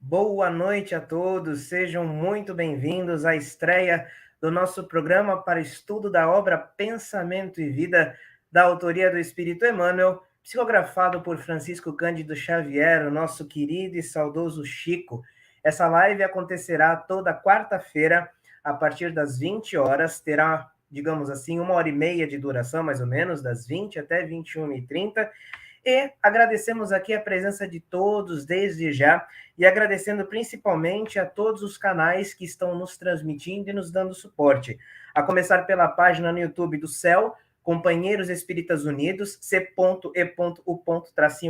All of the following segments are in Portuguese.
Boa noite a todos, sejam muito bem-vindos à estreia do nosso programa para estudo da obra Pensamento e Vida, da autoria do Espírito Emmanuel, psicografado por Francisco Cândido Xavier, o nosso querido e saudoso Chico. Essa live acontecerá toda quarta-feira, a partir das 20 horas, terá, digamos assim, 1h30 de duração, mais ou menos, das 20 até 21h30, e agradecemos aqui a presença de todos desde já, e agradecendo principalmente a todos os canais que estão nos transmitindo e nos dando suporte. A começar pela página no YouTube do CEL, Companheiros Espíritas Unidos, C.E.U.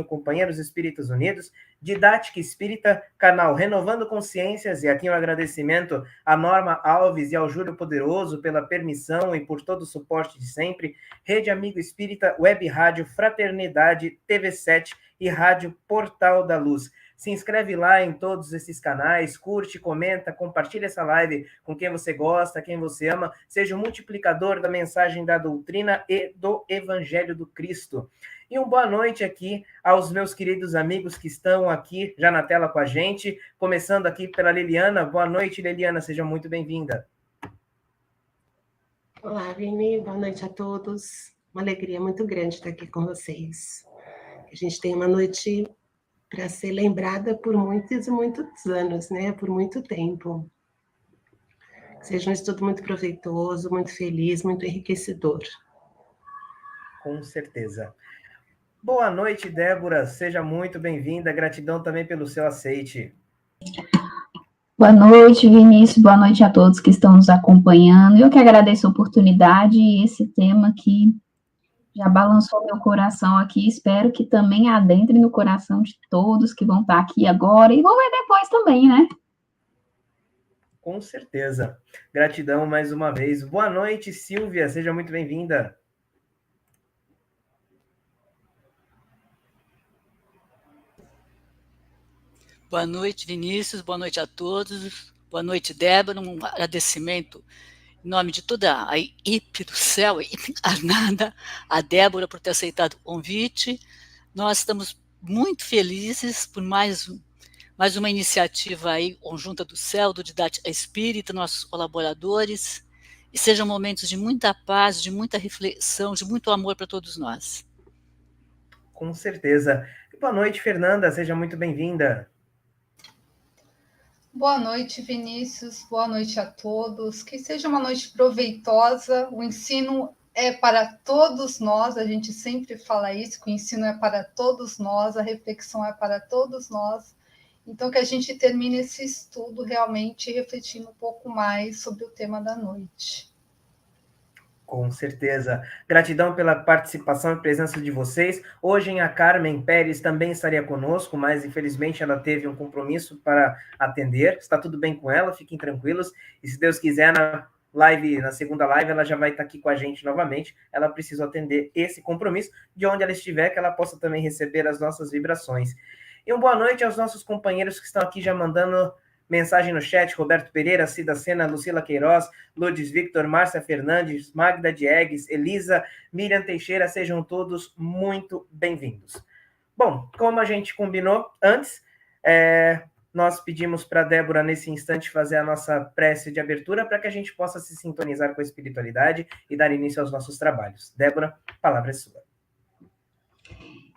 Companheiros Espíritas Unidos, Didática Espírita, canal Renovando Consciências, e aqui um agradecimento à Norma Alves e ao Júlio Poderoso pela permissão e por todo o suporte de sempre, Rede Amigo Espírita, Web Rádio Fraternidade, TV7 e Rádio Portal da Luz. Se inscreve lá em todos esses canais, curte, comenta, compartilha essa live com quem você gosta, quem você ama, seja o multiplicador da mensagem da doutrina e do Evangelho do Cristo. E uma boa noite aqui aos meus queridos amigos que estão aqui já na tela com a gente, começando aqui pela Liliana. Boa noite, Liliana, seja muito bem-vinda. Olá, Vini, boa noite a todos. Uma alegria muito grande estar aqui com vocês. A gente tem uma noite para ser lembrada por muitos e muitos anos, né? Por muito tempo. Que seja um estudo muito proveitoso, muito feliz, muito enriquecedor. Com certeza. Boa noite, Débora. Seja muito bem-vinda. Gratidão também pelo seu aceite. Boa noite, Vinícius. Boa noite a todos que estão nos acompanhando. Eu que agradeço a oportunidade e esse tema que já balançou meu coração aqui. Espero que também adentre no coração de todos que vão estar aqui agora e vão ver depois também, né? Com certeza. Gratidão mais uma vez. Boa noite, Silvia. Seja muito bem-vinda. Boa noite, Vinícius. Boa noite a todos. Boa noite, Débora. Um agradecimento em nome de toda a equipe do CEL, a Nada, a Débora por ter aceitado o convite. Nós estamos muito felizes por mais uma iniciativa aí conjunta do CEL, do Didática Espírita, nossos colaboradores, e sejam momentos de muita paz, de muita reflexão, de muito amor para todos nós. Com certeza. Boa noite, Fernanda. Seja muito bem-vinda. Boa noite, Vinícius. Boa noite a todos. Que seja uma noite proveitosa. O ensino é para todos nós. A gente sempre fala isso, que o ensino é para todos nós, a reflexão é para todos nós. Então, que a gente termine esse estudo realmente refletindo um pouco mais sobre o tema da noite. Com certeza. Gratidão pela participação e presença de vocês. Hoje a Carmen Pérez também estaria conosco, mas infelizmente ela teve um compromisso para atender. Está tudo bem com ela, fiquem tranquilos. E se Deus quiser, na segunda live, ela já vai estar aqui com a gente novamente. Ela precisa atender esse compromisso, de onde ela estiver, que ela possa também receber as nossas vibrações. E uma boa noite aos nossos companheiros que estão aqui já mandando mensagem no chat: Roberto Pereira, Cida Sena, Lucila Queiroz, Lourdes Victor, Márcia Fernandes, Magda Diegues, Elisa, Miriam Teixeira, sejam todos muito bem-vindos. Bom, como a gente combinou antes, nós pedimos para a Débora, nesse instante, fazer a nossa prece de abertura para que a gente possa se sintonizar com a espiritualidade e dar início aos nossos trabalhos. Débora, a palavra é sua.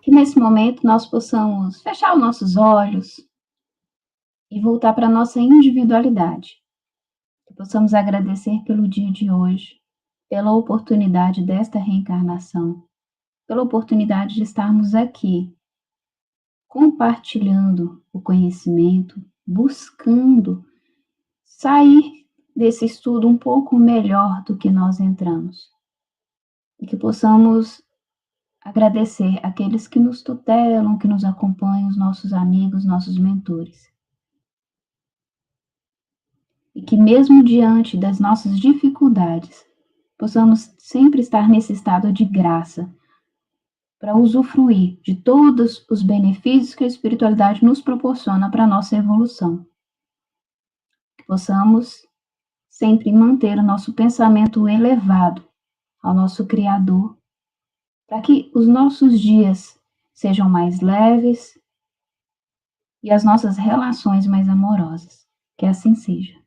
Que nesse momento nós possamos fechar os nossos olhos e voltar para a nossa individualidade. Que possamos agradecer pelo dia de hoje, pela oportunidade desta reencarnação, pela oportunidade de estarmos aqui, compartilhando o conhecimento, buscando sair desse estudo um pouco melhor do que nós entramos. E que possamos agradecer aqueles que nos tutelam, que nos acompanham, os nossos amigos, nossos mentores. E que mesmo diante das nossas dificuldades, possamos sempre estar nesse estado de graça, para usufruir de todos os benefícios que a espiritualidade nos proporciona para a nossa evolução. Que possamos sempre manter o nosso pensamento elevado ao nosso Criador, para que os nossos dias sejam mais leves, e as nossas relações mais amorosas. Que assim seja.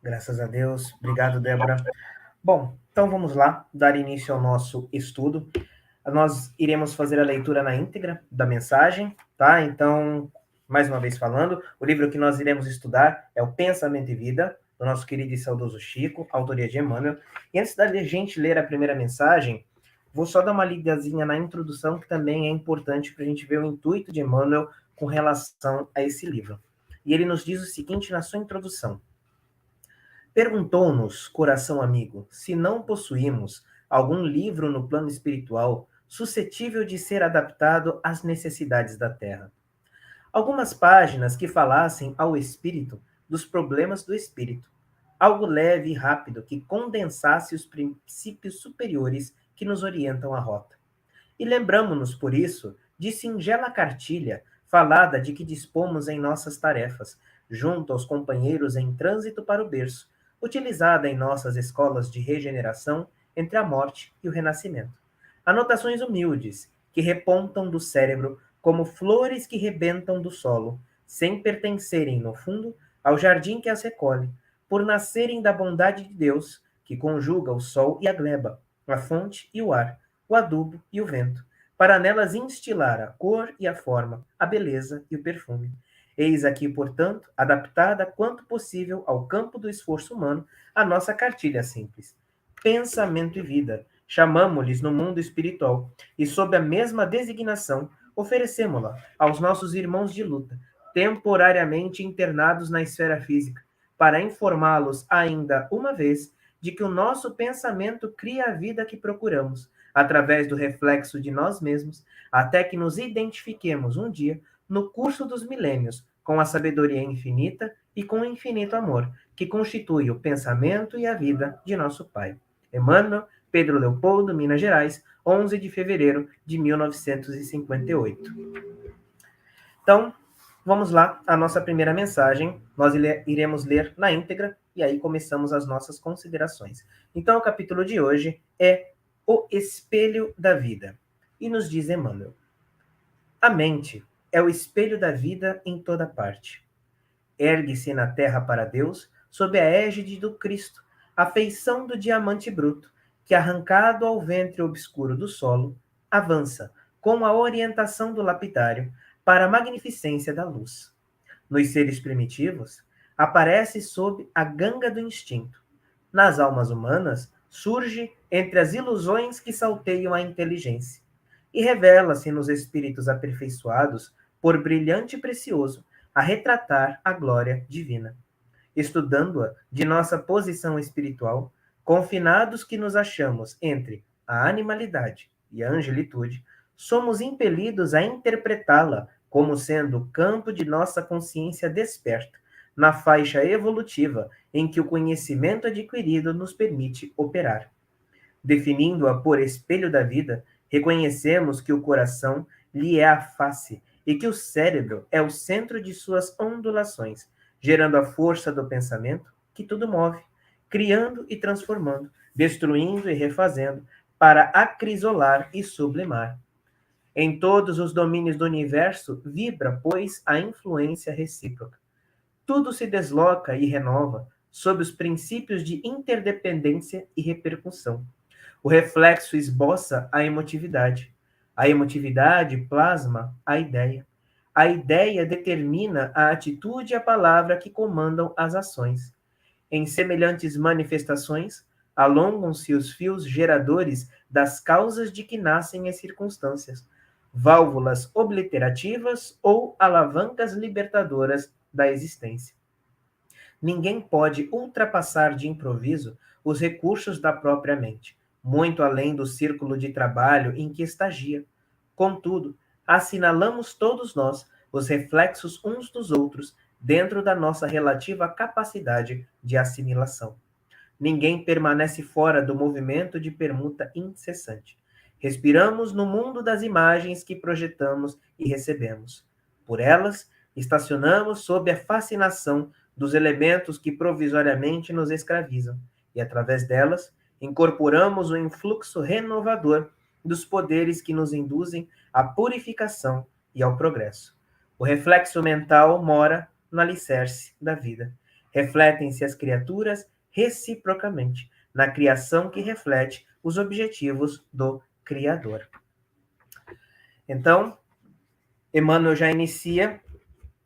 Graças a Deus. Obrigado, Débora. Bom, então vamos lá, dar início ao nosso estudo. Nós iremos fazer a leitura na íntegra da mensagem, tá? Então, mais uma vez falando, o livro que nós iremos estudar é o Pensamento e Vida, do nosso querido e saudoso Chico, autoria de Emmanuel. E antes da gente ler a primeira mensagem, vou só dar uma lidazinha na introdução, que também é importante para a gente ver o intuito de Emmanuel com relação a esse livro. E ele nos diz o seguinte na sua introdução: perguntou-nos, coração amigo, se não possuímos algum livro no plano espiritual suscetível de ser adaptado às necessidades da Terra. Algumas páginas que falassem ao espírito dos problemas do espírito. Algo leve e rápido que condensasse os princípios superiores que nos orientam a rota. E lembramo-nos, por isso, de singela cartilha falada de que dispomos em nossas tarefas, junto aos companheiros em trânsito para o berço, utilizada em nossas escolas de regeneração entre a morte e o renascimento. Anotações humildes, que repontam do cérebro como flores que rebentam do solo, sem pertencerem, no fundo, ao jardim que as recolhe, por nascerem da bondade de Deus, que conjuga o sol e a gleba, a fonte e o ar, o adubo e o vento, para nelas instilar a cor e a forma, a beleza e o perfume. Eis aqui, portanto, adaptada quanto possível ao campo do esforço humano, a nossa cartilha simples. Pensamento e vida, chamamo-lhes no mundo espiritual, e sob a mesma designação, oferecemo-la aos nossos irmãos de luta, temporariamente internados na esfera física, para informá-los ainda uma vez de que o nosso pensamento cria a vida que procuramos, através do reflexo de nós mesmos, até que nos identifiquemos um dia, no curso dos milênios, com a sabedoria infinita e com o infinito amor, que constitui o pensamento e a vida de nosso Pai. Emmanuel, Pedro Leopoldo, Minas Gerais, 11 de fevereiro de 1958. Então, vamos lá, a nossa primeira mensagem, nós iremos ler na íntegra, e aí começamos as nossas considerações. Então, o capítulo de hoje é o espelho da vida. E nos diz Emmanuel: a mente é o espelho da vida em toda parte. Ergue-se na terra para Deus, sob a égide do Cristo, a feição do diamante bruto, que, arrancado ao ventre obscuro do solo, avança, com a orientação do lapidário, para a magnificência da luz. Nos seres primitivos, aparece sob a ganga do instinto. Nas almas humanas, surge entre as ilusões que salteiam a inteligência, e revela-se nos espíritos aperfeiçoados, por brilhante e precioso, a retratar a glória divina. Estudando-a de nossa posição espiritual, confinados que nos achamos entre a animalidade e a angelitude, somos impelidos a interpretá-la como sendo o campo de nossa consciência desperta, na faixa evolutiva em que o conhecimento adquirido nos permite operar. Definindo-a por espelho da vida, reconhecemos que o coração lhe é a face e que o cérebro é o centro de suas ondulações, gerando a força do pensamento que tudo move, criando e transformando, destruindo e refazendo, para acrisolar e sublimar. Em todos os domínios do universo vibra, pois, a influência recíproca. Tudo se desloca e renova sob os princípios de interdependência e repercussão. O reflexo esboça a emotividade plasma a ideia determina a atitude e a palavra que comandam as ações. Em semelhantes manifestações, alongam-se os fios geradores das causas de que nascem as circunstâncias, válvulas obliterativas ou alavancas libertadoras da existência. Ninguém pode ultrapassar de improviso os recursos da própria mente, muito além do círculo de trabalho em que estagia. Contudo, assinalamos todos nós os reflexos uns dos outros dentro da nossa relativa capacidade de assimilação. Ninguém permanece fora do movimento de permuta incessante. Respiramos no mundo das imagens que projetamos e recebemos. Por elas, estacionamos sob a fascinação dos elementos que provisoriamente nos escravizam, e através delas, incorporamos o influxo renovador dos poderes que nos induzem à purificação e ao progresso. O reflexo mental mora no alicerce da vida. Refletem-se as criaturas reciprocamente na criação que reflete os objetivos do Criador. Então, Emmanuel já inicia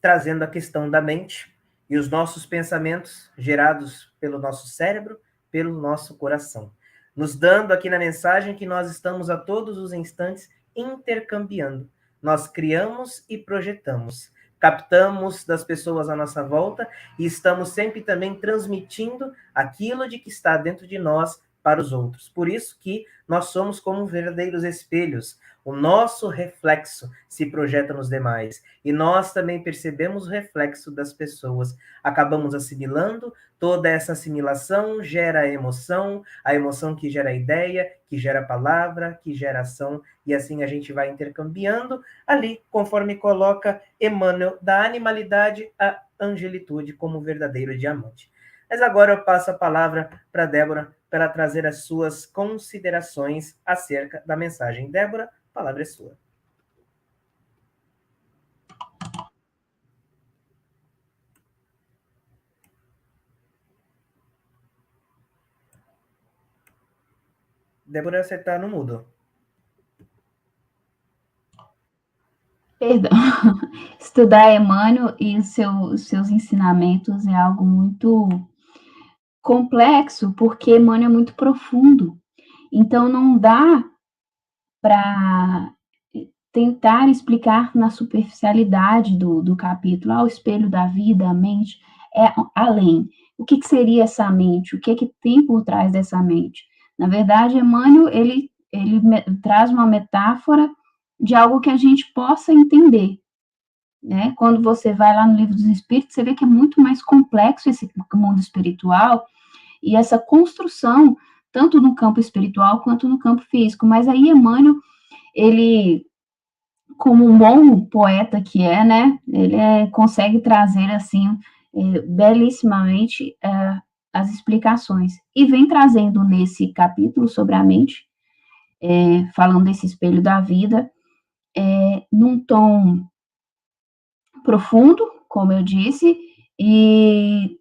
trazendo a questão da mente e os nossos pensamentos gerados pelo nosso cérebro, pelo nosso coração, nos dando aqui na mensagem que nós estamos a todos os instantes intercambiando. Nós criamos e projetamos, captamos das pessoas à nossa volta e estamos sempre também transmitindo aquilo de que está dentro de nós para os outros. Por isso que nós somos como verdadeiros espelhos. O nosso reflexo se projeta nos demais e nós também percebemos o reflexo das pessoas. Acabamos assimilando, toda essa assimilação gera a emoção que gera ideia, que gera palavra, que gera ação, e assim a gente vai intercambiando ali, conforme coloca Emmanuel, da animalidade à angelitude como verdadeiro diamante. Mas agora eu passo a palavra para Débora, para ela trazer as suas considerações acerca da mensagem. Débora, a palavra é sua. Débora, você está no mudo. Perdão. Estudar Emmanuel e os seus ensinamentos é algo muito complexo, porque Emmanuel é muito profundo. Então, não dá para tentar explicar na superficialidade do capítulo, o espelho da vida, a mente, é além. O que seria essa mente? O que tem por trás dessa mente? Na verdade, Emmanuel, ele traz uma metáfora de algo que a gente possa entender, né? Quando você vai lá no Livro dos Espíritos, você vê que é muito mais complexo esse mundo espiritual e essa construção, tanto no campo espiritual quanto no campo físico. Mas aí Emmanuel, ele, como um bom poeta que é, né, ele consegue trazer, assim, belíssimamente as explicações. E vem trazendo nesse capítulo sobre a mente, falando desse espelho da vida, num tom profundo, como eu disse, e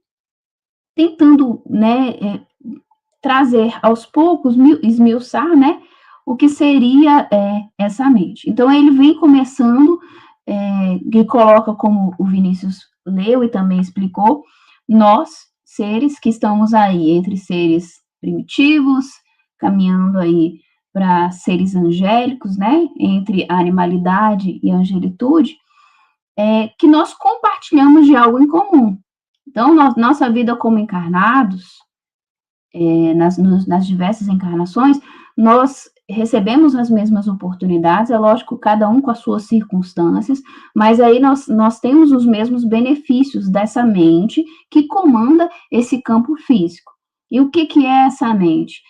tentando, né, trazer aos poucos, esmiuçar, né, o que seria essa mente. Então, ele vem começando, que coloca, como o Vinícius leu e também explicou, nós, seres que estamos aí, entre seres primitivos, caminhando aí para seres angélicos, né, entre a animalidade e a angelitude, que nós compartilhamos de algo em comum. Então, nossa vida como encarnados, nas diversas encarnações, nós recebemos as mesmas oportunidades, é lógico, cada um com as suas circunstâncias, mas aí nós temos os mesmos benefícios dessa mente que comanda esse campo físico. E o que é essa mente?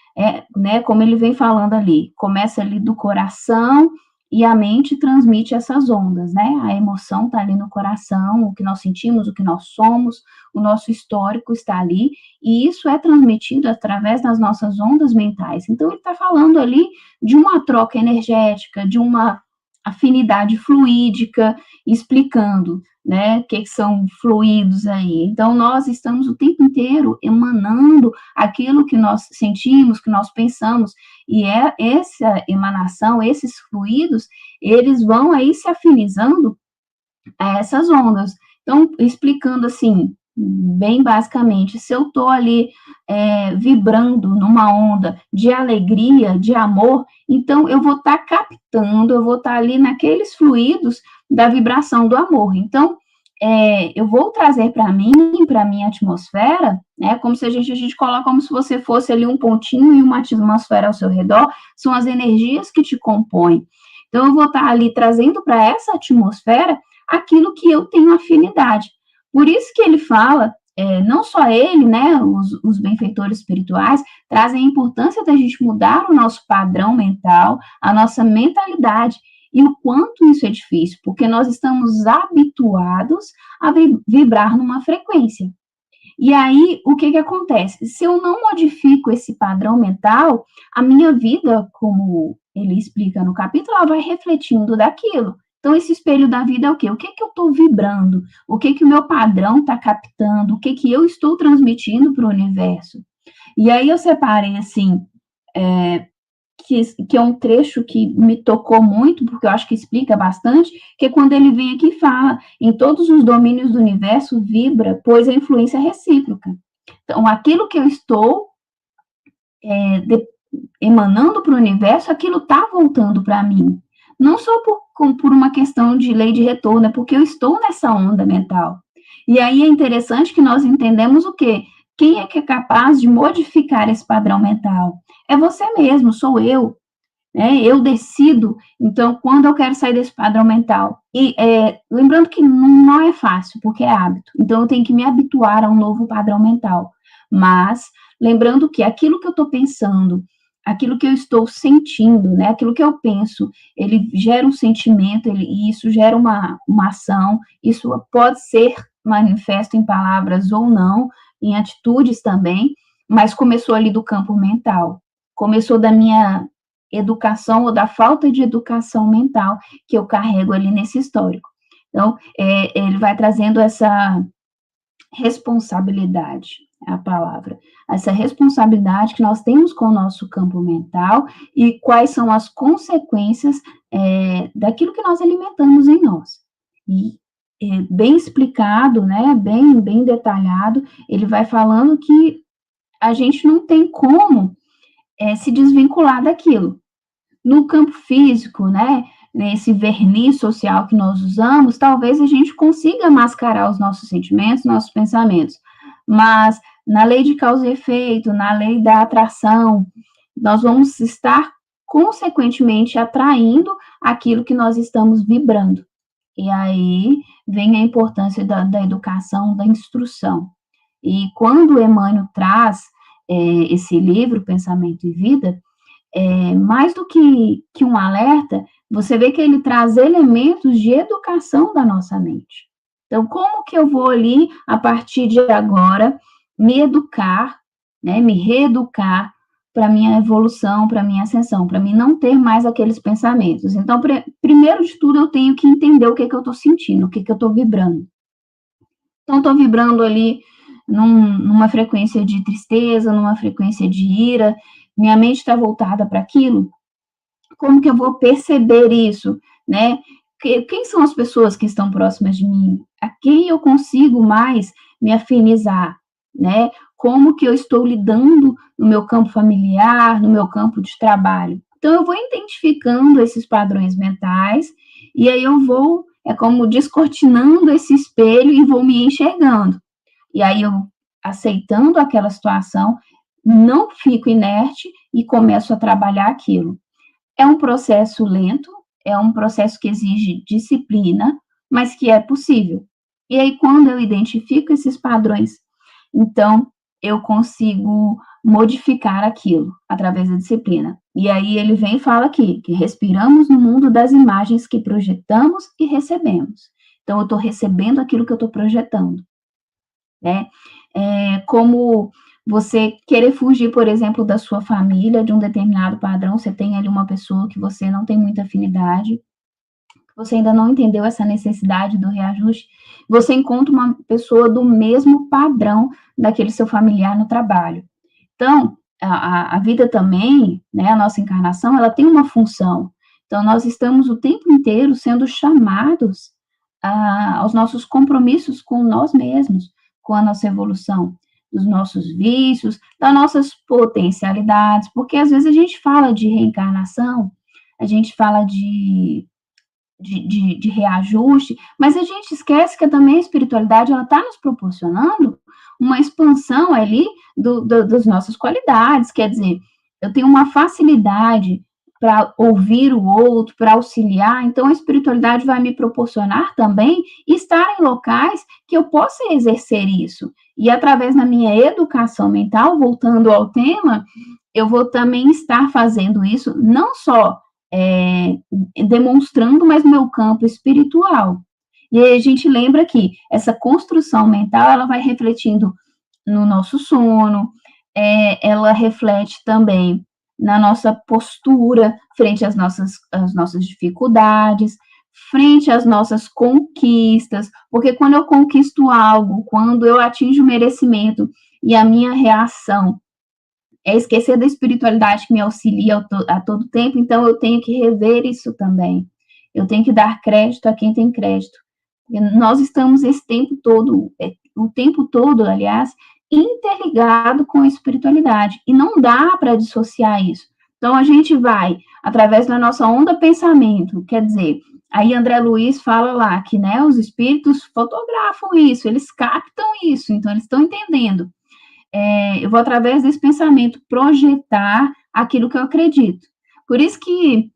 Né, como ele vem falando ali, começa ali do coração e a mente transmite essas ondas, né? A emoção está ali no coração, o que nós sentimos, o que nós somos, o nosso histórico está ali, e isso é transmitido através das nossas ondas mentais. Então, ele está falando ali de uma troca energética, de uma afinidade fluídica, explicando, né, o que são fluidos aí. Então, nós estamos o tempo inteiro emanando aquilo que nós sentimos, que nós pensamos, e essa emanação, esses fluidos, eles vão aí se afinizando a essas ondas. Então, explicando assim, bem basicamente, se eu estou ali vibrando numa onda de alegria, de amor, então eu vou estar captando, eu vou estar ali naqueles fluidos da vibração do amor. Então, eu vou trazer para mim, para a minha atmosfera, né, como se a gente coloca como se você fosse ali um pontinho e uma atmosfera ao seu redor, são as energias que te compõem. Então, eu vou estar ali trazendo para essa atmosfera aquilo que eu tenho afinidade. Por isso que ele fala, não só ele, né, os benfeitores espirituais, trazem a importância da gente mudar o nosso padrão mental, a nossa mentalidade, e o quanto isso é difícil, porque nós estamos habituados a vibrar numa frequência. E aí, o que acontece? Se eu não modifico esse padrão mental, a minha vida, como ele explica no capítulo, ela vai refletindo daquilo. Então, esse espelho da vida é o quê? O que eu estou vibrando? O que o meu padrão está captando? O que eu estou transmitindo para o universo? E aí eu separei, assim, que é um trecho que me tocou muito, porque eu acho que explica bastante, que é quando ele vem aqui e fala, em todos os domínios do universo vibra, pois a influência é recíproca. Então, aquilo que eu estou emanando para o universo, aquilo está voltando para mim. Não só por uma questão de lei de retorno, é porque eu estou nessa onda mental. E aí é interessante que nós entendemos o quê? Quem é que é capaz de modificar esse padrão mental? É você mesmo, sou eu. Né? Eu decido, então, quando eu quero sair desse padrão mental. E lembrando que não é fácil, porque é hábito. Então, eu tenho que me habituar a um novo padrão mental. Mas, lembrando que aquilo que eu estou pensando, aquilo que eu estou sentindo, né? Aquilo que eu penso, ele gera um sentimento, e isso gera uma ação, isso pode ser manifesto em palavras ou não, em atitudes também, mas começou ali do campo mental, começou da minha educação ou da falta de educação mental que eu carrego ali nesse histórico. Então, ele vai trazendo essa responsabilidade, é a palavra, essa responsabilidade que nós temos com o nosso campo mental e quais são as consequências daquilo que nós alimentamos em nós. E bem explicado, né, bem detalhado, ele vai falando que a gente não tem como se desvincular daquilo. No campo físico, né, nesse verniz social que nós usamos, talvez a gente consiga mascarar os nossos sentimentos, nossos pensamentos, mas na lei de causa e efeito, na lei da atração, nós vamos estar consequentemente atraindo aquilo que nós estamos vibrando. E aí vem a importância da educação, da instrução. E quando Emmanuel traz esse livro, Pensamento e Vida, mais do que um alerta, você vê que ele traz elementos de educação da nossa mente. Então, como que eu vou ali, a partir de agora, me educar, né, me reeducar para minha evolução, para minha ascensão, para mim não ter mais aqueles pensamentos. Então, primeiro de tudo, eu tenho que entender o que eu estou sentindo, o que eu estou vibrando. Então, estou vibrando ali numa frequência de tristeza, numa frequência de ira, minha mente está voltada para aquilo. Como que eu vou perceber isso, né? Quem são as pessoas que estão próximas de mim? A quem eu consigo mais me afinizar, né? Como que eu estou lidando no meu campo familiar, no meu campo de trabalho? Então, eu vou identificando esses padrões mentais e aí eu vou, como descortinando esse espelho e vou me enxergando. E aí eu, aceitando aquela situação, não fico inerte e começo a trabalhar aquilo. É um processo lento, é um processo que exige disciplina, mas que é possível. E aí, quando eu identifico esses padrões, então, eu consigo modificar aquilo através da disciplina. E aí ele vem e fala aqui, que respiramos no mundo das imagens que projetamos e recebemos. Então, eu estou recebendo aquilo que eu estou projetando. Né? Como você querer fugir, por exemplo, da sua família, de um determinado padrão, você tem ali uma pessoa que você não tem muita afinidade, você ainda não entendeu essa necessidade do reajuste, você encontra uma pessoa do mesmo padrão daquele seu familiar no trabalho. Então, a vida também, né, a nossa encarnação, ela tem uma função. Então, nós estamos o tempo inteiro sendo chamados aos nossos compromissos com nós mesmos, com a nossa evolução, dos nossos vícios, das nossas potencialidades, porque às vezes a gente fala de reencarnação, a gente fala de reajuste, mas a gente esquece que também a espiritualidade ela está nos proporcionando uma expansão ali das nossas qualidades, quer dizer, eu tenho uma facilidade para ouvir o outro, para auxiliar, então a espiritualidade vai me proporcionar também estar em locais que eu possa exercer isso, e através da minha educação mental, voltando ao tema, eu vou também estar fazendo isso, não só demonstrando, mas no meu campo espiritual. E aí a gente lembra que essa construção mental, ela vai refletindo no nosso sono, ela reflete também na nossa postura frente às nossas dificuldades, frente às nossas conquistas, porque quando eu conquisto algo, quando eu atinjo o merecimento e a minha reação é esquecer da espiritualidade que me auxilia a todo tempo, então eu tenho que rever isso também. Eu tenho que dar crédito a quem tem crédito. Nós estamos esse tempo todo, o tempo todo, aliás, interligado com a espiritualidade, e não dá para dissociar isso. Então, a gente vai, através da nossa onda pensamento, quer dizer, aí André Luiz fala lá que, né, os espíritos fotografam isso, eles captam isso, então eles estão entendendo. Eu vou, através desse pensamento, projetar aquilo que eu acredito. Por isso que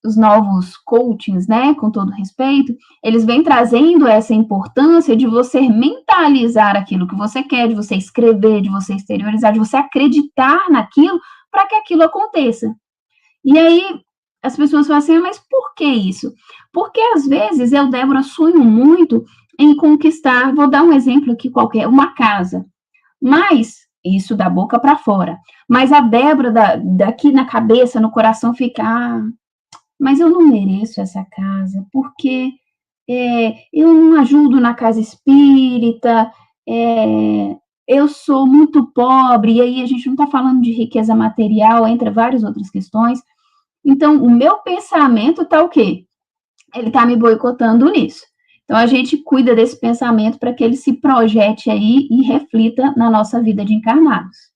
os novos coachings, né, com todo respeito, eles vêm trazendo essa importância de você mentalizar aquilo que você quer, de você escrever, de você exteriorizar, de você acreditar naquilo para que aquilo aconteça. E aí as pessoas falam assim, mas por que isso? Porque às vezes eu, Débora, sonho muito em conquistar, vou dar um exemplo aqui qualquer, uma casa. Mas, isso da boca para fora, mas a Débora daqui na cabeça, no coração fica, mas eu não mereço essa casa, porque eu não ajudo na casa espírita, eu sou muito pobre, e aí a gente não está falando de riqueza material, entre várias outras questões. Então, o meu pensamento está o quê? Ele está me boicotando nisso. Então, a gente cuida desse pensamento para que ele se projete aí e reflita na nossa vida de encarnados.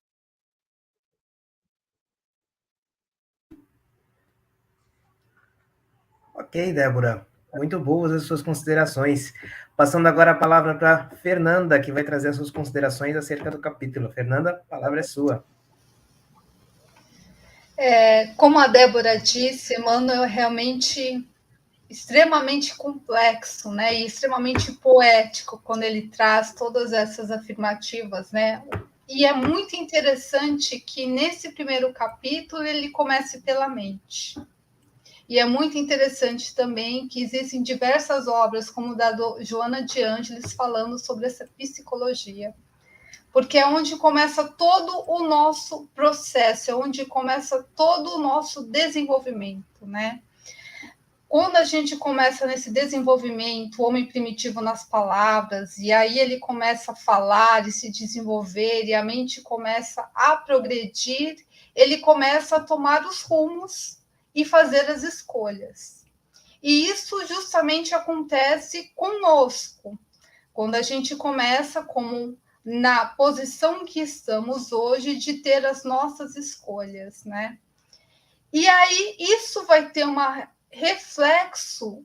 Ok, Débora. Muito boas as suas considerações. Passando agora a palavra para Fernanda, que vai trazer as suas considerações acerca do capítulo. Fernanda, a palavra é sua. Como a Débora disse, Emmanuel é realmente extremamente complexo, né, e extremamente poético quando ele traz todas essas afirmativas, né? E é muito interessante que nesse primeiro capítulo ele comece pela mente. E é muito interessante também que existem diversas obras, como da Joana de Ângeles, falando sobre essa psicologia. Porque é onde começa todo o nosso processo, é onde começa todo o nosso desenvolvimento, né? Quando a gente começa nesse desenvolvimento, o homem primitivo nas palavras, e aí ele começa a falar e se desenvolver, e a mente começa a progredir, ele começa a tomar os rumos e fazer as escolhas. E isso justamente acontece conosco, quando a gente começa como na posição que estamos hoje de ter as nossas escolhas, né? E aí isso vai ter um reflexo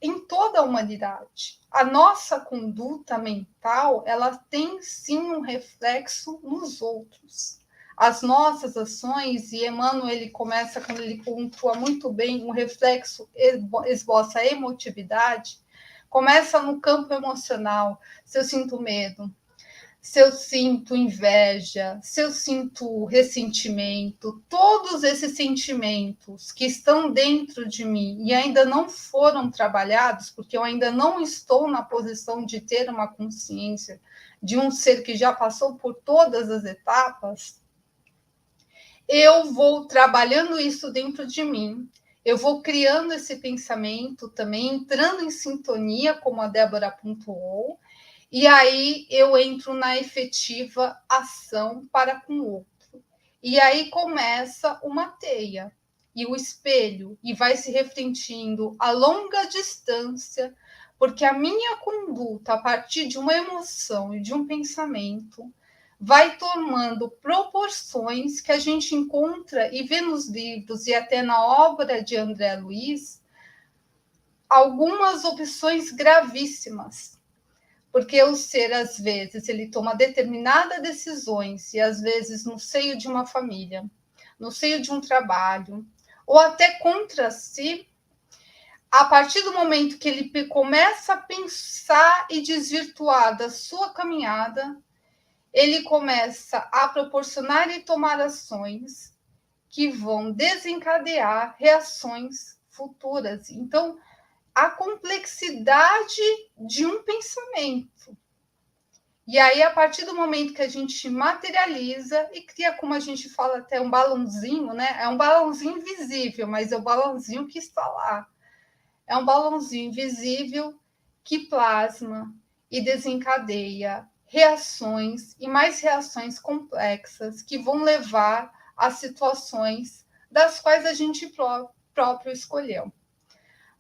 em toda a humanidade. A nossa conduta mental, ela tem sim um reflexo nos outros. As nossas ações, e Emmanuel ele começa, quando ele pontua muito bem, um reflexo esboça a emotividade, começa no campo emocional. Se eu sinto medo, se eu sinto inveja, se eu sinto ressentimento, todos esses sentimentos que estão dentro de mim e ainda não foram trabalhados, porque eu ainda não estou na posição de ter uma consciência de um ser que já passou por todas as etapas, eu vou trabalhando isso dentro de mim, eu vou criando esse pensamento também, entrando em sintonia, como a Débora pontuou, e aí eu entro na efetiva ação para com o outro. E aí começa uma teia e o espelho, e vai se refletindo a longa distância, porque a minha conduta, a partir de uma emoção e de um pensamento, vai tomando proporções que a gente encontra e vê nos livros e até na obra de André Luiz, algumas opções gravíssimas. Porque o ser, às vezes, ele toma determinadas decisões, e às vezes no seio de uma família, no seio de um trabalho, ou até contra si, a partir do momento que ele começa a pensar e desvirtuar da sua caminhada, ele começa a proporcionar e tomar ações que vão desencadear reações futuras. Então, a complexidade de um pensamento. E aí, a partir do momento que a gente materializa e cria, como a gente fala, até um balãozinho, né? É um balãozinho invisível, mas é o balãozinho que está lá. É um balãozinho invisível que plasma e desencadeia reações e mais reações complexas que vão levar a situações das quais a gente próprio escolheu.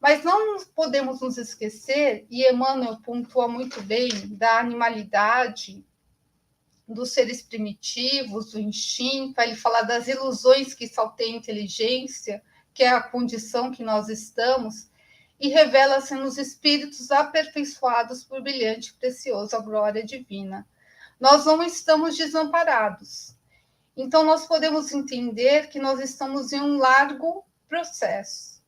Mas não podemos nos esquecer, e Emmanuel pontua muito bem, da animalidade, dos seres primitivos, do instinto, ele fala das ilusões que salteiam a inteligência, que é a condição que nós estamos, e revela-se nos espíritos aperfeiçoados por brilhante e preciosa glória divina. Nós não estamos desamparados. Então, nós podemos entender que nós estamos em um largo processo.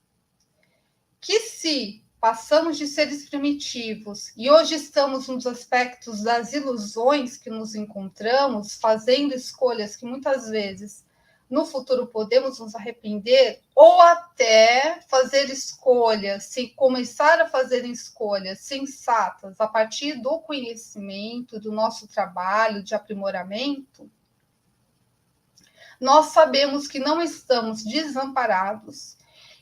Que se passamos de seres primitivos e hoje estamos nos aspectos das ilusões que nos encontramos, fazendo escolhas que muitas vezes no futuro podemos nos arrepender, ou até fazer escolhas, começar a fazer escolhas sensatas a partir do conhecimento, do nosso trabalho de aprimoramento, nós sabemos que não estamos desamparados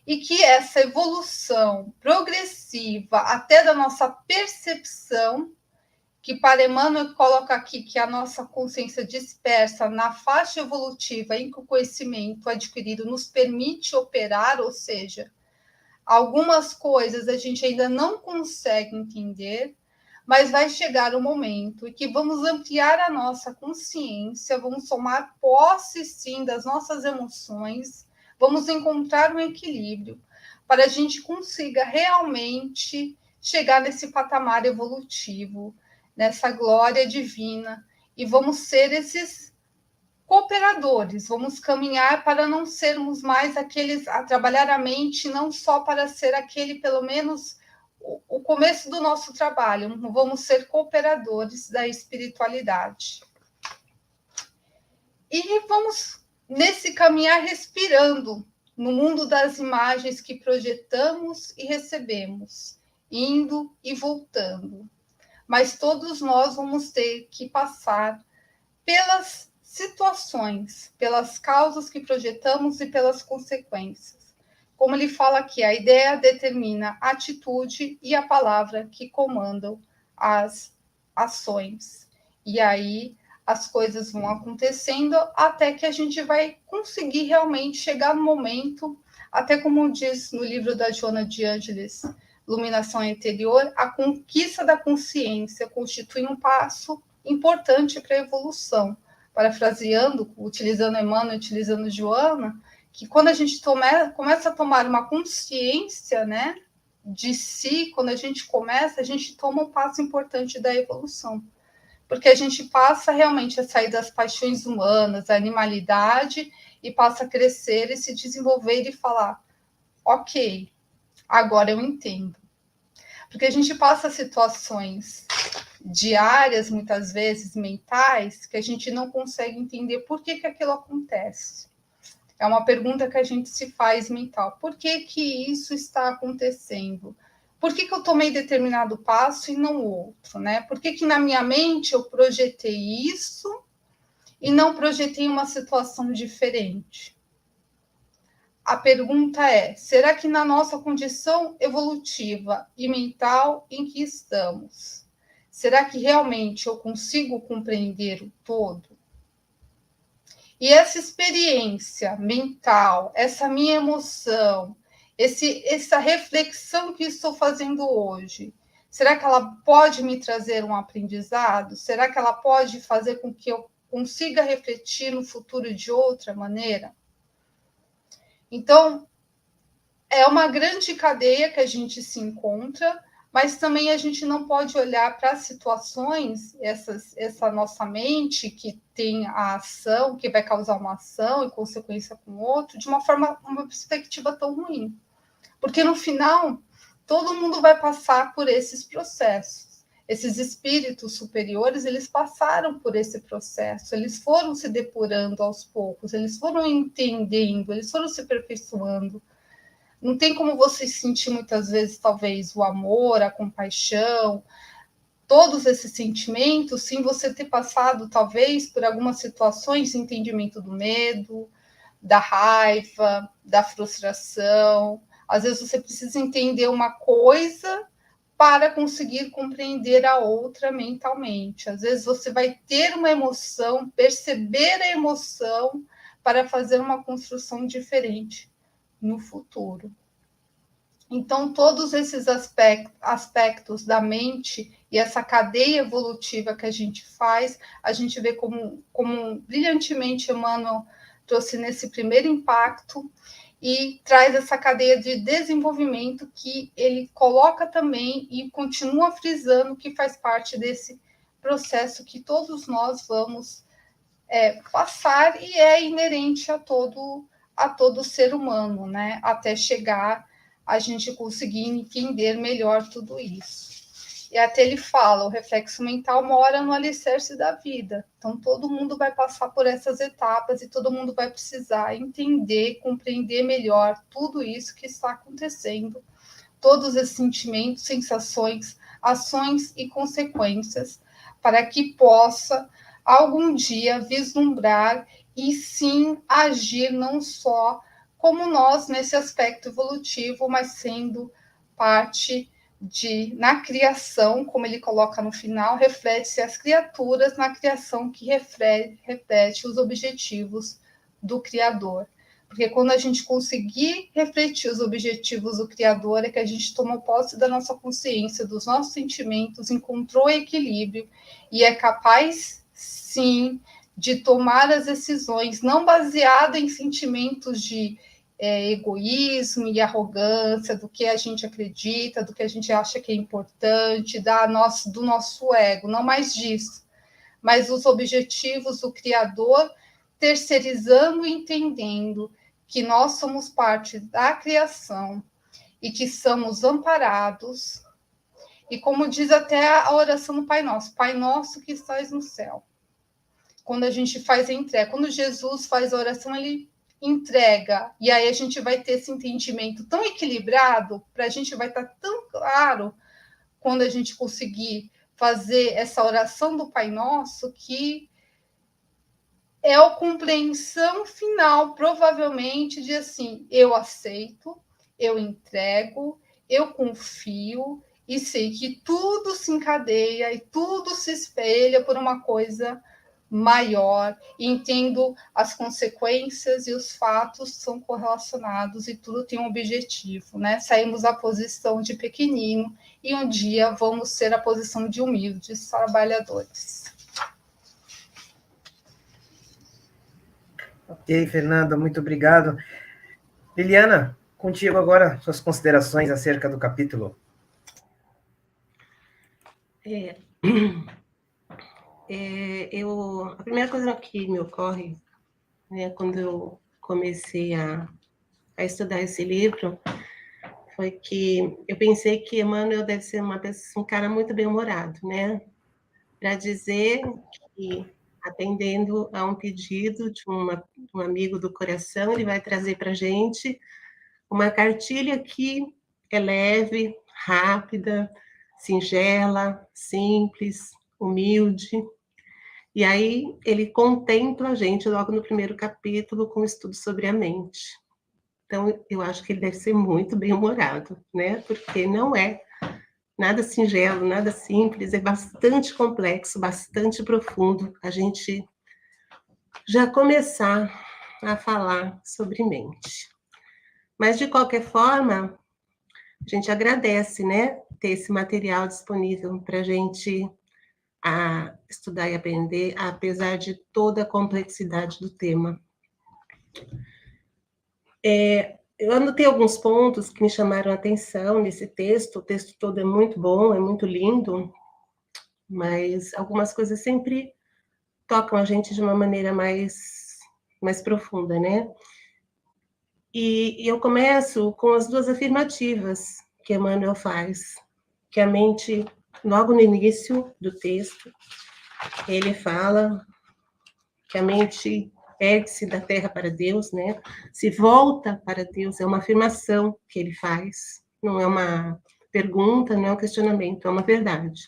e que essa evolução progressiva, até da nossa percepção, que para Emmanuel coloca aqui que a nossa consciência dispersa na faixa evolutiva em que o conhecimento adquirido nos permite operar, ou seja, algumas coisas a gente ainda não consegue entender, mas vai chegar um momento em que vamos ampliar a nossa consciência, vamos tomar posse, sim, das nossas emoções, vamos encontrar um equilíbrio para a gente consiga realmente chegar nesse patamar evolutivo, nessa glória divina, e vamos ser esses cooperadores, vamos caminhar para não sermos mais aqueles a trabalhar a mente, não só para ser aquele, pelo menos, o começo do nosso trabalho, vamos ser cooperadores da espiritualidade. E vamos, nesse caminhar, respirando no mundo das imagens que projetamos e recebemos, indo e voltando. Mas todos nós vamos ter que passar pelas situações, pelas causas que projetamos e pelas consequências. Como ele fala aqui, a ideia determina a atitude e a palavra que comandam as ações. E aí as coisas vão acontecendo até que a gente vai conseguir realmente chegar no momento, até como diz no livro da Joana de Ângeles, Iluminação Interior, a conquista da consciência constitui um passo importante para a evolução. Parafraseando, utilizando Emmanuel, utilizando Joana, que quando a gente começa a tomar uma consciência, né, de si, quando a gente toma um passo importante da evolução. Porque a gente passa realmente a sair das paixões humanas, da animalidade, e passa a crescer e se desenvolver e falar, ok, agora eu entendo. Porque a gente passa situações diárias, muitas vezes, mentais, que a gente não consegue entender por que aquilo acontece. É uma pergunta que a gente se faz mental. Por que isso está acontecendo? Por que eu tomei determinado passo e não outro, né? Por que na minha mente eu projetei isso e não projetei uma situação diferente? A pergunta é, será que na nossa condição evolutiva e mental em que estamos, será que realmente eu consigo compreender o todo? E essa experiência mental, essa minha emoção, essa reflexão que estou fazendo hoje, será que ela pode me trazer um aprendizado? Será que ela pode fazer com que eu consiga refletir no futuro de outra maneira? Então, é uma grande cadeia que a gente se encontra, mas também a gente não pode olhar para as situações, essa nossa mente que tem a ação, que vai causar uma ação e consequência com o outro, de uma perspectiva tão ruim. Porque no final, todo mundo vai passar por esses processos. Esses espíritos superiores, eles passaram por esse processo, eles foram se depurando aos poucos, eles foram entendendo, eles foram se aperfeiçoando. Não tem como você sentir muitas vezes, talvez, o amor, a compaixão, todos esses sentimentos sem você ter passado, talvez, por algumas situações de entendimento do medo, da raiva, da frustração. Às vezes você precisa entender uma coisa para conseguir compreender a outra mentalmente. Às vezes você vai ter uma emoção, perceber a emoção para fazer uma construção diferente no futuro. Então, todos esses aspectos da mente e essa cadeia evolutiva que a gente faz, a gente vê como brilhantemente Emmanuel trouxe nesse primeiro impacto, e traz essa cadeia de desenvolvimento que ele coloca também e continua frisando que faz parte desse processo que todos nós vamos passar e é inerente a todo ser humano, né? Até chegar a gente conseguir entender melhor tudo isso. E até ele fala, o reflexo mental mora no alicerce da vida. Então, todo mundo vai passar por essas etapas e todo mundo vai precisar entender, compreender melhor tudo isso que está acontecendo. Todos esses sentimentos, sensações, ações e consequências, para que possa, algum dia, vislumbrar e, sim, agir não só como nós, nesse aspecto evolutivo, mas sendo parte na criação, como ele coloca no final, reflete-se as criaturas na criação que reflete os objetivos do Criador. Porque quando a gente conseguir refletir os objetivos do Criador, é que a gente tomou posse da nossa consciência, dos nossos sentimentos, encontrou equilíbrio e é capaz, sim, de tomar as decisões, não baseado em sentimentos de egoísmo e arrogância, do que a gente acredita, do que a gente acha que é importante, do nosso ego, não mais disso, mas os objetivos do Criador, terceirizando e entendendo que nós somos parte da criação e que somos amparados, e como diz até a oração do Pai Nosso que estás no céu. Quando a gente faz a entrega, quando Jesus faz a oração, ele entrega, e aí a gente vai ter esse entendimento tão equilibrado, para a gente vai estar tão claro quando a gente conseguir fazer essa oração do Pai Nosso, que é a compreensão final, provavelmente, de assim, eu aceito, eu entrego, eu confio, e sei que tudo se encadeia e tudo se espelha por uma coisa maior, e entendo as consequências e os fatos são correlacionados e tudo tem um objetivo, né? Saímos da posição de pequenino e um dia vamos ser a posição de humildes trabalhadores. Ok, Fernanda, muito obrigado. Liliana, contigo agora, suas considerações acerca do capítulo. A primeira coisa que me ocorre, né, quando eu comecei a estudar esse livro, foi que eu pensei que Emmanuel deve ser um cara muito bem-humorado, né? Para dizer que, atendendo a um pedido de um amigo do coração, ele vai trazer para a gente uma cartilha que é leve, rápida, singela, simples, humilde. E aí ele contempla a gente logo no primeiro capítulo com o estudo sobre a mente. Então, eu acho que ele deve ser muito bem-humorado, né? Porque não é nada singelo, nada simples, é bastante complexo, bastante profundo a gente já começar a falar sobre mente. Mas, de qualquer forma, a gente agradece, né? Ter esse material disponível para a gente estudar e aprender, apesar de toda a complexidade do tema. Eu anotei alguns pontos que me chamaram a atenção nesse texto. O texto todo é muito bom, é muito lindo, mas algumas coisas sempre tocam a gente de uma maneira mais profunda, né? E eu começo com as duas afirmativas que Emmanuel faz, que a mente, logo no início do texto, ele fala que a mente ergue-se da terra para Deus, né? Se volta para Deus, é uma afirmação que ele faz, não é uma pergunta, não é um questionamento, é uma verdade.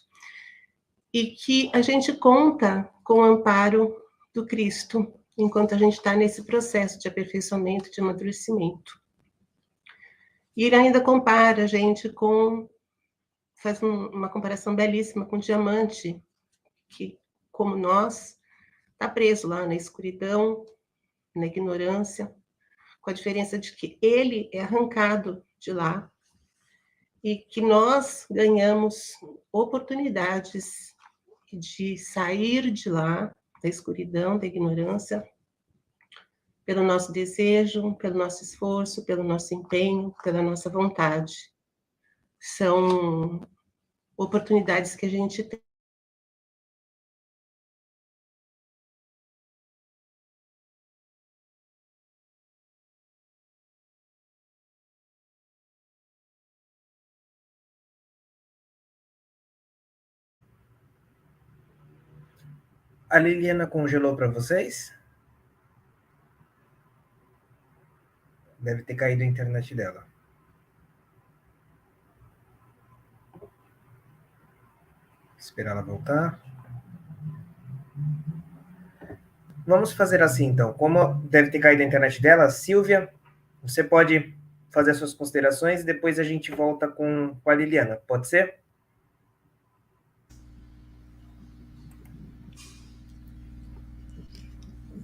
e que a gente conta com o amparo do Cristo, enquanto a gente está nesse processo de aperfeiçoamento, de amadurecimento. E ele ainda compara a gente com, faz uma comparação belíssima com o diamante, que, como nós, está preso lá na escuridão, na ignorância, com a diferença de que ele é arrancado de lá e que nós ganhamos oportunidades de sair de lá, da escuridão, da ignorância, pelo nosso desejo, pelo nosso esforço, pelo nosso empenho, pela nossa vontade. São oportunidades que a gente tem. A Liliana congelou para vocês? Deve ter caído a internet dela. Esperar ela voltar. Vamos fazer assim, então. Como deve ter caído a internet dela, Silvia, você pode fazer as suas considerações e depois a gente volta com a Liliana. Pode ser?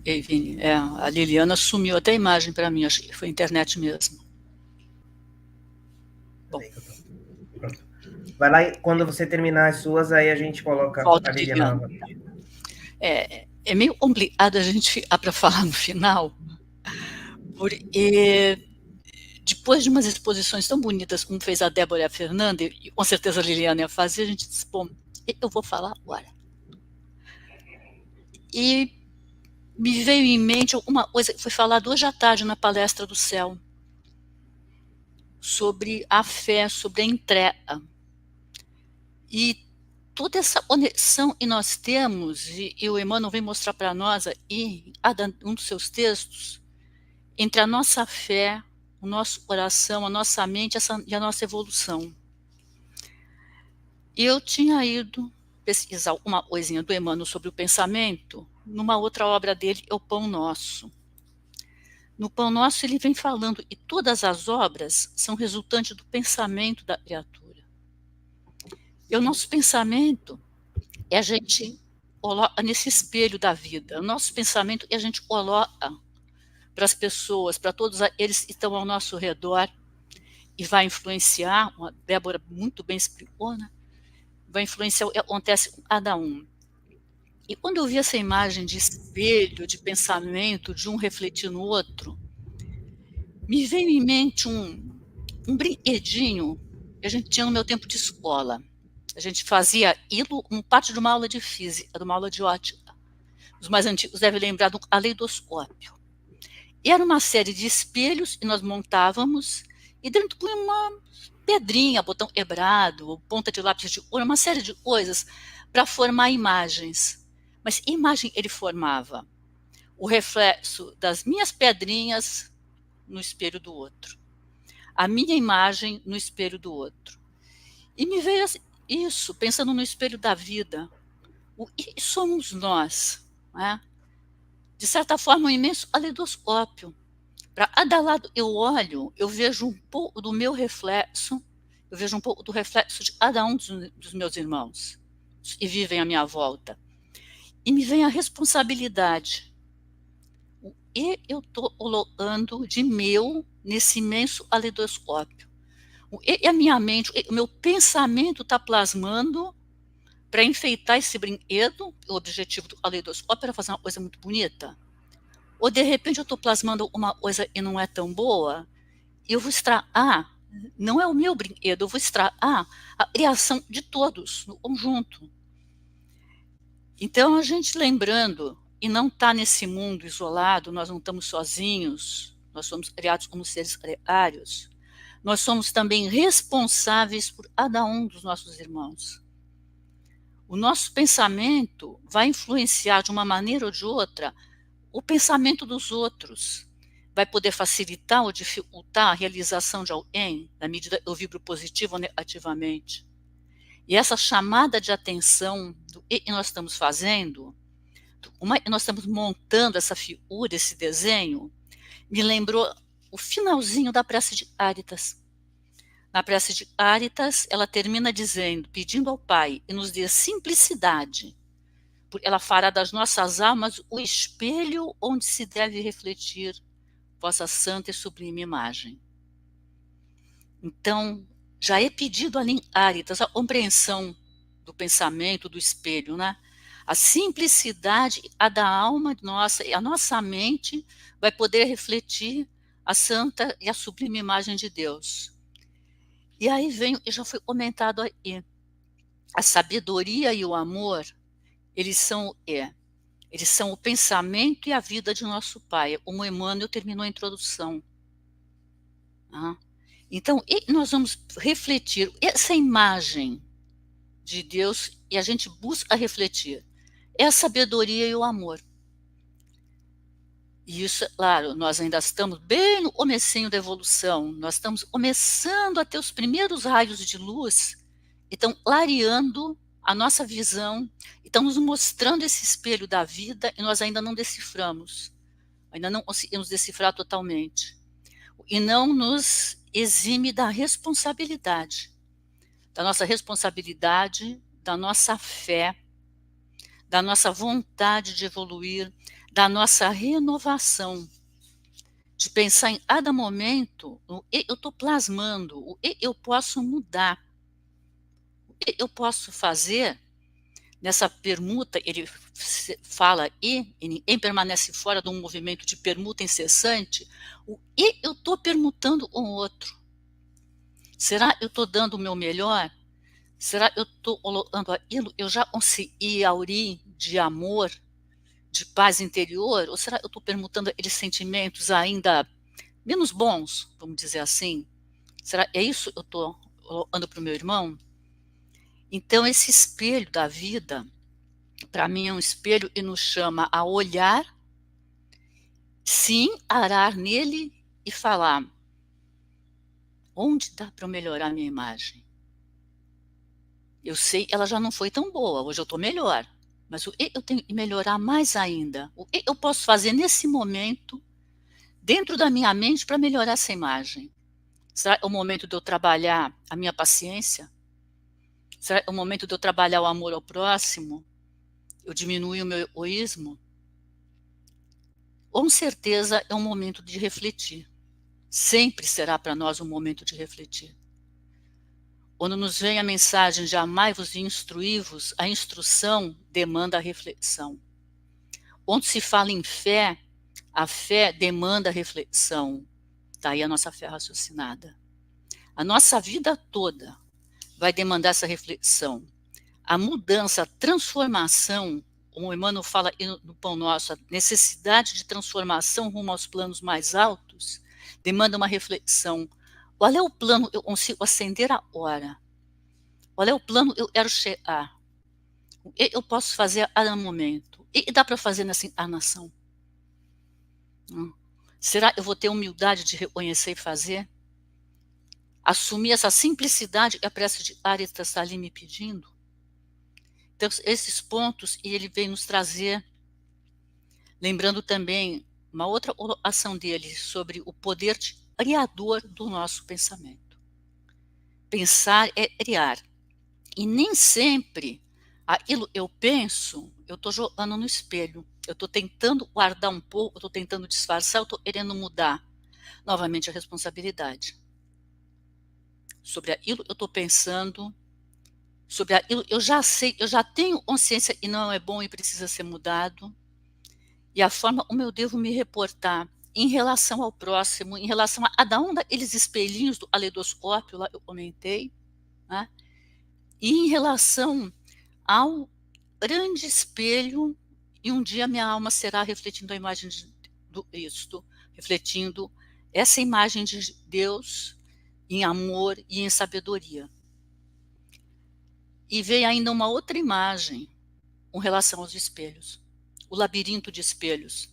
Ei, Vini, a Liliana sumiu até a imagem para mim, acho que foi a internet mesmo. Bom. Pronto. Vai lá e quando você terminar as suas, aí a gente coloca Volta a Liliana. É meio complicado a gente ficar para falar no final, porque depois de umas exposições tão bonitas como fez a Débora e a Fernanda, e com certeza a Liliana ia fazer, a gente disse, bom, eu vou falar agora. E me veio em mente alguma coisa que foi falado hoje à tarde na palestra do Céu, sobre a fé, sobre a entrega. E toda essa conexão que nós temos, e o Emmanuel vem mostrar para nós aí, um dos seus textos, entre a nossa fé, o nosso coração, a nossa mente e a nossa evolução. E eu tinha ido pesquisar uma coisinha do Emmanuel sobre o pensamento numa outra obra dele, O Pão Nosso. No Pão Nosso ele vem falando, e todas as obras são resultantes do pensamento da criatura. E o nosso pensamento é a gente coloca nesse espelho da vida. O nosso pensamento é a gente coloca para as pessoas, para todos eles que estão ao nosso redor, e vai influenciar, a Débora muito bem explicou, né? Vai influenciar o que acontece com cada um. E quando eu vi essa imagem de espelho, de pensamento, de um refletir no outro, me veio em mente um brinquedinho que a gente tinha no meu tempo de escola. A gente fazia aquilo parte de uma aula de física, de uma aula de ótica. Os mais antigos devem lembrar do aleidoscópio. E era uma série de espelhos que nós montávamos, e dentro punha uma pedrinha, botão quebrado, ponta de lápis de cor, uma série de coisas para formar imagens. Mas que imagem ele formava? O reflexo das minhas pedrinhas no espelho do outro. A minha imagem no espelho do outro. E me veio isso, pensando no espelho da vida. O que somos nós? Né? De certa forma, um imenso aleidoscópio. Para cada lado eu olho, eu vejo um pouco do meu reflexo, eu vejo um pouco do reflexo de cada um dos meus irmãos que vivem à minha volta. E me vem a responsabilidade. E eu estou colocando de meu nesse imenso aleidoscópio. E a minha mente, o meu pensamento está plasmando para enfeitar esse brinquedo. O objetivo do aleidoscópio era fazer uma coisa muito bonita. Ou de repente eu estou plasmando uma coisa e não é tão boa, e eu vou extrair, não é o meu brinquedo, eu vou extrair a criação de todos, no conjunto. Então a gente lembrando, e não está nesse mundo isolado, nós não estamos sozinhos, nós somos criados como seres gregários, nós somos também responsáveis por cada um dos nossos irmãos. O nosso pensamento vai influenciar de uma maneira ou de outra o pensamento dos outros. Vai poder facilitar ou dificultar a realização de alguém, na medida que eu vibro positivo ou negativamente. E essa chamada de atenção do que nós estamos fazendo, nós estamos montando essa figura, esse desenho, me lembrou o finalzinho da prece de Cáritas. Na prece de Cáritas, ela termina dizendo, pedindo ao Pai, e nos dê simplicidade, porque ela fará das nossas almas o espelho onde se deve refletir vossa santa e sublime imagem. Então, já é pedido ali em Cáritas a compreensão do pensamento, do espelho, né? A simplicidade a da alma nossa, e a nossa mente vai poder refletir a santa e a sublime imagem de Deus. E aí vem, e já foi comentado aí, a sabedoria e o amor, eles são o pensamento e a vida de nosso Pai, como Emmanuel terminou a introdução. Então, nós vamos refletir essa imagem de Deus, e a gente busca refletir, é a sabedoria e o amor. E isso, claro, nós ainda estamos bem no comecinho da evolução, nós estamos começando a ter os primeiros raios de luz, e estão clareando a nossa visão, estão nos mostrando esse espelho da vida, e nós ainda não deciframos, ainda não conseguimos decifrar totalmente. E não nos exime da responsabilidade, da nossa fé, da nossa vontade de evoluir, da nossa renovação, de pensar em cada momento o que eu estou plasmando, o que eu posso mudar, o que eu posso fazer nessa permuta. Ele fala, e ninguém permanece fora de um movimento de permuta incessante, o que eu estou permutando com o outro. Será que eu estou dando o meu melhor? Será que eu estou colocando aquilo? Eu já consegui aurir de amor, de paz interior? Ou será que eu estou permutando aqueles sentimentos ainda menos bons, vamos dizer assim? Será que é isso que eu estou colocando para o meu irmão? Então, esse espelho da vida, para mim, é um espelho que nos chama a olhar, sim, arar nele e falar: onde dá para eu melhorar a minha imagem? Eu sei que ela já não foi tão boa, hoje eu estou melhor, mas o que eu tenho que melhorar mais ainda? O que eu posso fazer nesse momento, dentro da minha mente, para melhorar essa imagem? Será que é o momento de eu trabalhar a minha paciência? Será que é o momento de eu trabalhar o amor ao próximo? Eu diminuir o meu egoísmo? Com certeza é um momento de refletir. Sempre será para nós um momento de refletir. Quando nos vem a mensagem de amai-vos e instruí-vos, a instrução demanda a reflexão. Quando se fala em fé, a fé demanda a reflexão. Daí a nossa fé raciocinada. A nossa vida toda vai demandar essa reflexão. A mudança, a transformação, como o Emmanuel fala no Pão Nosso, a necessidade de transformação rumo aos planos mais altos, demanda uma reflexão. Qual é o plano eu consigo acender agora? Qual é o plano eu quero chegar? O que eu posso fazer a cada momento? O que dá para fazer nessa encarnação? Será que eu vou ter humildade de reconhecer e fazer? Assumir essa simplicidade que a prece de Cáritas está ali me pedindo? Então, esses pontos, e ele vem nos trazer, lembrando também uma outra oração dele sobre o poder criador do nosso pensamento. Pensar é criar. E nem sempre aquilo eu penso, eu estou jogando no espelho. Eu estou tentando guardar um pouco, eu estou tentando disfarçar, eu estou querendo mudar. Novamente a responsabilidade. Sobre aquilo eu estou pensando, sobre aquilo eu já sei, eu já tenho consciência que não é bom e precisa ser mudado. E a forma como eu devo me reportar em relação ao próximo, em relação a cada um daqueles espelhinhos do aleidoscópio, lá eu comentei, né? E em relação ao grande espelho, e um dia minha alma será refletindo a imagem do Cristo, refletindo essa imagem de Deus em amor e em sabedoria. E veio ainda uma outra imagem com relação aos espelhos, o labirinto de espelhos.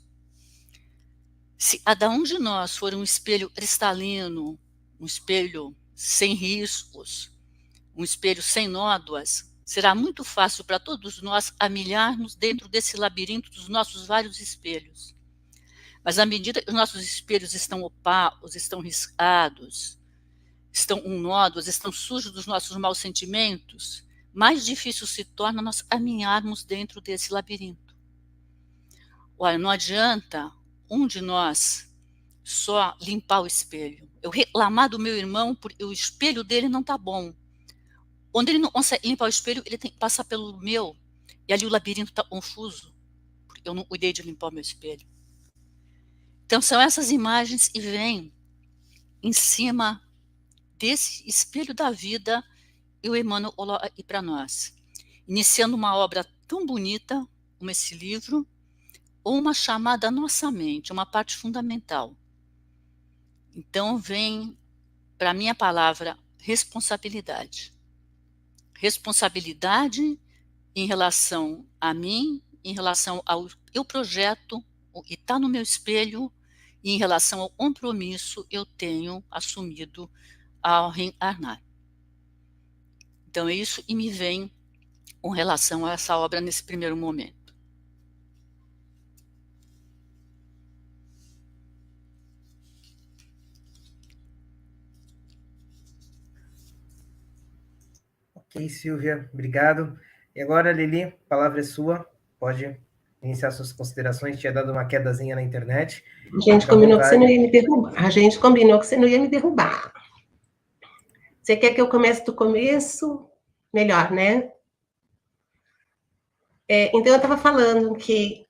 Se cada um de nós for um espelho cristalino, um espelho sem riscos, um espelho sem nódoas, será muito fácil para todos nós amilharmos dentro desse labirinto dos nossos vários espelhos. Mas à medida que os nossos espelhos estão opacos, estão riscados, estão com nódoas, estão sujos dos nossos maus sentimentos, mais difícil se torna nós caminharmos dentro desse labirinto. Olha, não adianta um de nós só limpar o espelho. Eu reclamar do meu irmão porque o espelho dele não está bom. Onde ele não consegue limpar o espelho, ele tem que passar pelo meu. E ali o labirinto está confuso, porque eu não cuidei de limpar o meu espelho. Então são essas imagens que vêm em cima desse espelho da vida e o Emmanuel coloca aqui para nós. Iniciando uma obra tão bonita como esse livro, ou uma chamada à nossa mente, uma parte fundamental. Então vem, para mim, a palavra responsabilidade. Responsabilidade em relação a mim, em relação ao meu projeto, o que está no meu espelho, e em relação ao compromisso eu tenho assumido ao reencarnar. Então é isso que me vem com relação a essa obra nesse primeiro momento. Ok, Silvia, obrigado. E agora, Lili, a palavra é sua. Pode iniciar suas considerações. Tinha dado uma quedazinha na internet. A gente combinou que você não ia me derrubar. A gente combinou que você não ia me derrubar. Você quer que eu comece do começo? Melhor, né? Então, eu estava falando que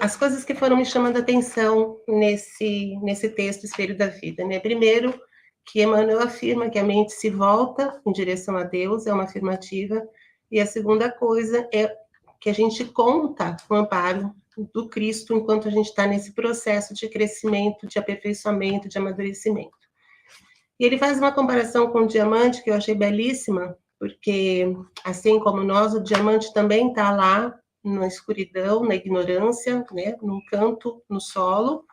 as coisas que foram me chamando a atenção nesse texto, Espelho da Vida, né? Primeiro, que Emmanuel afirma que a mente se volta em direção a Deus, é uma afirmativa, e a segunda coisa é que a gente conta com o amparo do Cristo enquanto a gente está nesse processo de crescimento, de aperfeiçoamento, de amadurecimento. E ele faz uma comparação com o diamante, que eu achei belíssima, porque, assim como nós, o diamante também está lá, na escuridão, na ignorância, né, num canto, no solo,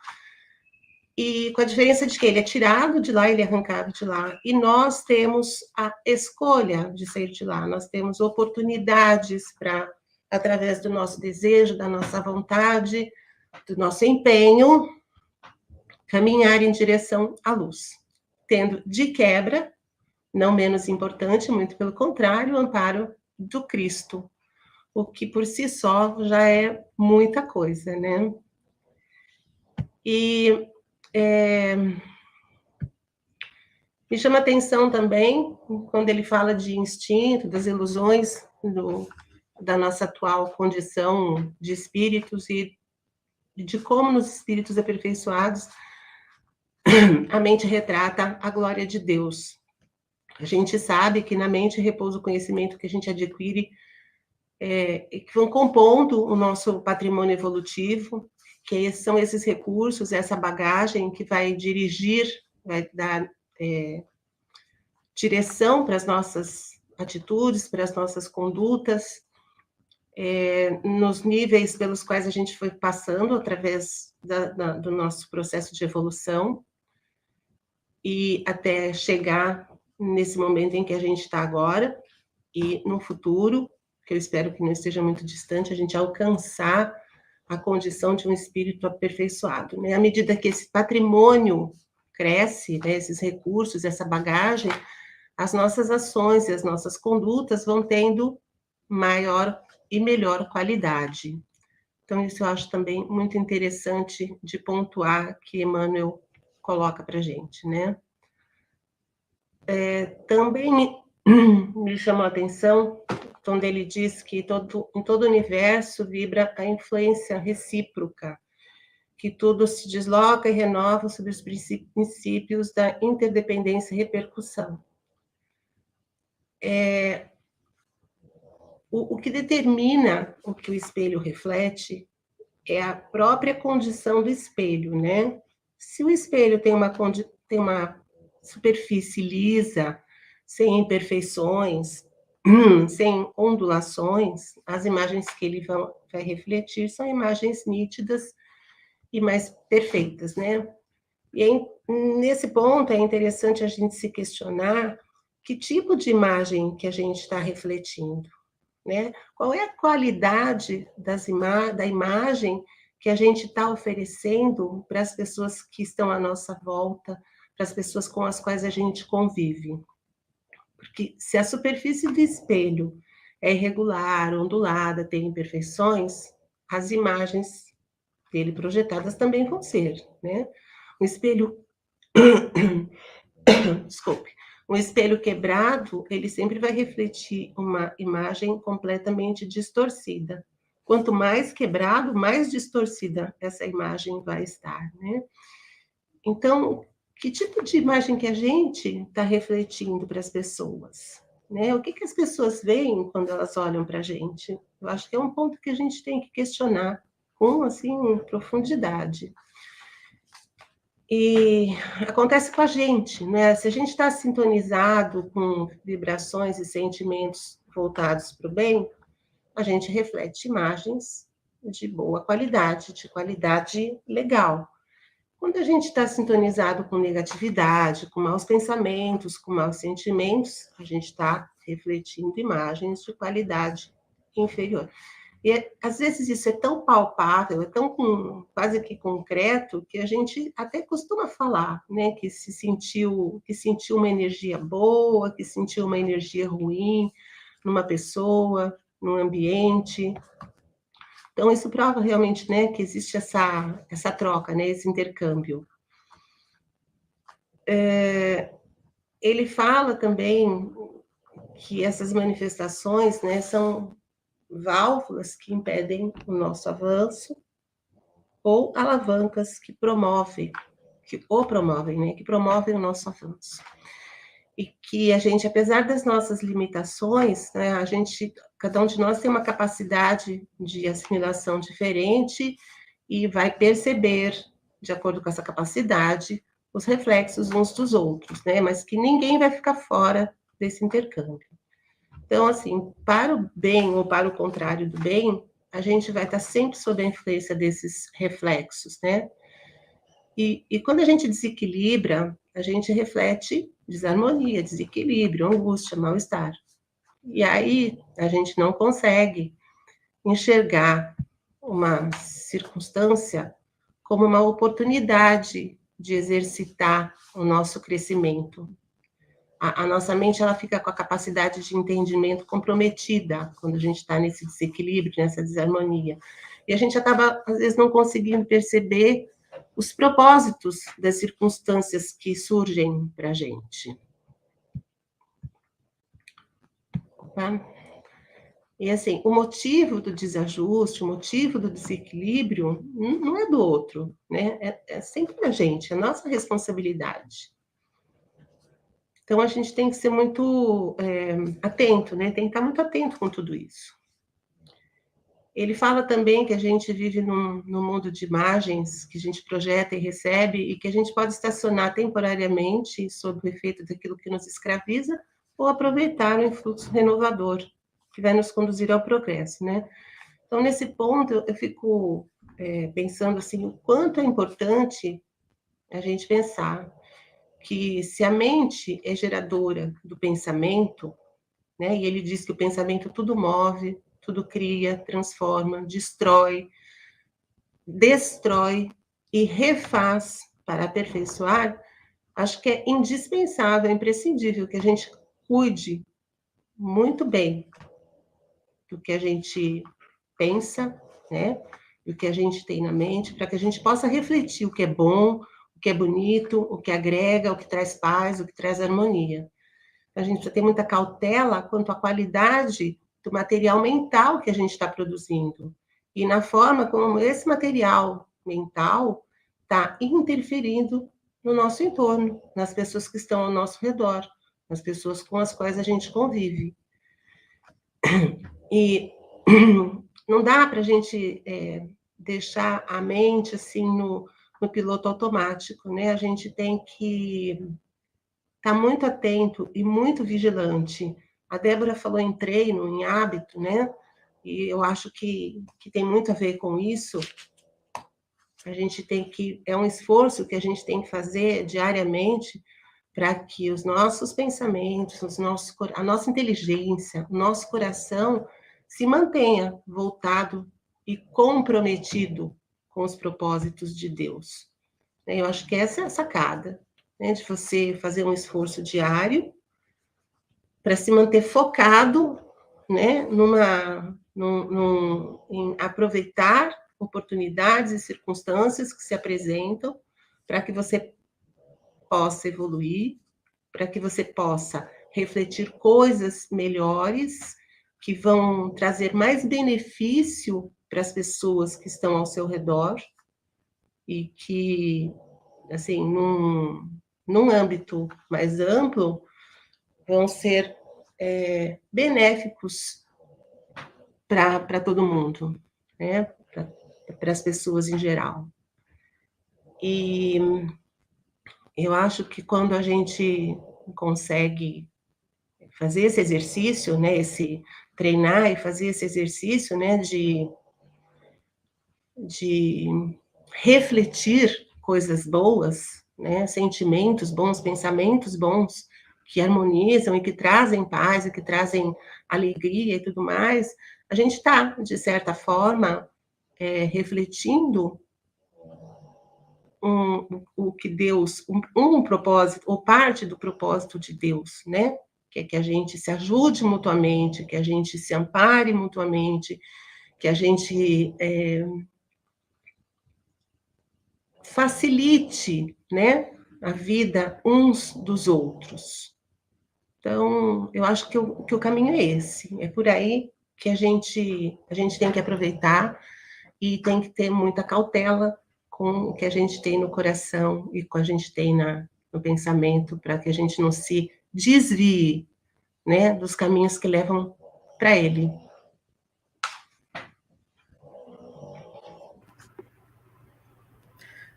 e com a diferença de que ele é tirado de lá, ele é arrancado de lá, e nós temos a escolha de sair de lá, nós temos oportunidades para, através do nosso desejo, da nossa vontade, do nosso empenho, caminhar em direção à luz, tendo de quebra, não menos importante, muito pelo contrário, o amparo do Cristo, o que por si só já é muita coisa, né? E me chama atenção também, quando ele fala de instinto, das ilusões da nossa atual condição de espíritos e de como nos espíritos aperfeiçoados a mente retrata a glória de Deus. A gente sabe que na mente repousa o conhecimento que a gente adquire, que vão compondo o nosso patrimônio evolutivo, que são esses recursos, essa bagagem que vai dirigir, vai dar direção para as nossas atitudes, para as nossas condutas, nos níveis pelos quais a gente foi passando através do nosso processo de evolução, e até chegar nesse momento em que a gente está agora, e no futuro, que eu espero que não esteja muito distante, a gente alcançar a condição de um espírito aperfeiçoado, né? À medida que esse patrimônio cresce, né, esses recursos, essa bagagem, as nossas ações e as nossas condutas vão tendo maior e melhor qualidade. Então, isso eu acho também muito interessante de pontuar que Emmanuel coloca para a gente, né? Também me chamou a atenção quando ele diz que em todo o universo vibra a influência recíproca, que tudo se desloca e renova sobre os princípios da interdependência e repercussão. O que determina o que o espelho reflete é a própria condição do espelho, né? Se o espelho tem uma superfície lisa, sem imperfeições, sem ondulações, as imagens que ele vai refletir são imagens nítidas e mais perfeitas, né? E nesse ponto é interessante a gente se questionar que tipo de imagem que a gente está refletindo, né? Qual é a qualidade da imagem que a gente está oferecendo para as pessoas que estão à nossa volta, para as pessoas com as quais a gente convive. Porque se a superfície do espelho é irregular, ondulada, tem imperfeições, as imagens dele projetadas também vão ser, né? Um espelho, desculpe, um espelho quebrado, ele sempre vai refletir uma imagem completamente distorcida. Quanto mais quebrado, mais distorcida essa imagem vai estar, né? Então, que tipo de imagem que a gente está refletindo para as pessoas? Né? O que, que as pessoas veem quando elas olham para a gente? Eu acho que é um ponto que a gente tem que questionar com, assim, profundidade. E acontece com a gente, né? Se a gente está sintonizado com vibrações e sentimentos voltados para o bem, a gente reflete imagens de boa qualidade, de qualidade legal. Quando a gente está sintonizado com negatividade, com maus pensamentos, com maus sentimentos, a gente está refletindo imagens de qualidade inferior. E às vezes isso é tão palpável, é tão quase que concreto, que a gente até costuma falar, né, que sentiu uma energia boa, que sentiu uma energia ruim numa pessoa, num ambiente. Então, isso prova realmente, né, que existe essa troca, né, esse intercâmbio. Ele fala também que essas manifestações, né, são válvulas que impedem o nosso avanço ou alavancas que promovem, né, que promovem o nosso avanço. E que a gente, apesar das nossas limitações, né, cada um de nós tem uma capacidade de assimilação diferente e vai perceber, de acordo com essa capacidade, os reflexos uns dos outros, né? Mas que ninguém vai ficar fora desse intercâmbio. Então, assim, para o bem ou para o contrário do bem, a gente vai estar sempre sob a influência desses reflexos, né? E quando a gente desequilibra, a gente reflete desarmonia, desequilíbrio, angústia, mal-estar. E aí a gente não consegue enxergar uma circunstância como uma oportunidade de exercitar o nosso crescimento. A nossa mente, ela fica com a capacidade de entendimento comprometida quando a gente está nesse desequilíbrio, nessa desarmonia. E a gente acaba, às vezes, não conseguindo perceber os propósitos das circunstâncias que surgem para a gente. Tá? E assim, o motivo do desajuste, o motivo do desequilíbrio, não é do outro, né? É sempre a gente, é nossa responsabilidade. Então, a gente tem que ser muito atento, né? Tem que estar muito atento com tudo isso. Ele fala também que a gente vive num mundo de imagens que a gente projeta e recebe e que a gente pode estacionar temporariamente sob o efeito daquilo que nos escraviza ou aproveitar o influxo renovador que vai nos conduzir ao progresso, né? Então, nesse ponto, eu fico pensando assim, o quanto é importante a gente pensar que se a mente é geradora do pensamento, né, e ele diz que o pensamento tudo move, tudo cria, transforma, destrói e refaz para aperfeiçoar, acho que é indispensável, imprescindível que a gente cuide muito bem do que a gente pensa, né, do que a gente tem na mente, para que a gente possa refletir o que é bom, o que é bonito, o que agrega, o que traz paz, o que traz harmonia. A gente precisa ter muita cautela quanto à qualidade do material mental que a gente está produzindo e na forma como esse material mental está interferindo no nosso entorno, nas pessoas que estão ao nosso redor, nas pessoas com as quais a gente convive. E não dá para a gente deixar a mente assim no piloto automático, né? A gente tem que estar muito atento e muito vigilante. A Débora falou em treino, em hábito, né? E eu acho que tem muito a ver com isso. A gente tem que, é um esforço que a gente tem que fazer diariamente para que os nossos pensamentos, a nossa inteligência, o nosso coração se mantenha voltado e comprometido com os propósitos de Deus. Eu acho que essa é a sacada, né, de você fazer um esforço diário para se manter focado, né, em aproveitar oportunidades e circunstâncias que se apresentam para que você possa evoluir, para que você possa refletir coisas melhores que vão trazer mais benefício para as pessoas que estão ao seu redor e que, assim, num âmbito mais amplo, vão ser benéficos para todo mundo, né? Para as pessoas em geral. E eu acho que quando a gente consegue fazer esse exercício, né, treinar e fazer esse exercício, né, de refletir coisas boas, né, sentimentos bons, pensamentos bons, que harmonizam e que trazem paz e que trazem alegria e tudo mais, a gente está, de certa forma, refletindo o que Deus, um propósito, ou parte do propósito de Deus, né? Que é que a gente se ajude mutuamente, que a gente se ampare mutuamente, que a gente facilite, né, a vida uns dos outros. Então, eu acho que o caminho é esse. É por aí que a gente tem que aproveitar e tem que ter muita cautela com o que a gente tem no coração e com o que a gente tem no pensamento, para que a gente não se desvie, né, dos caminhos que levam para ele.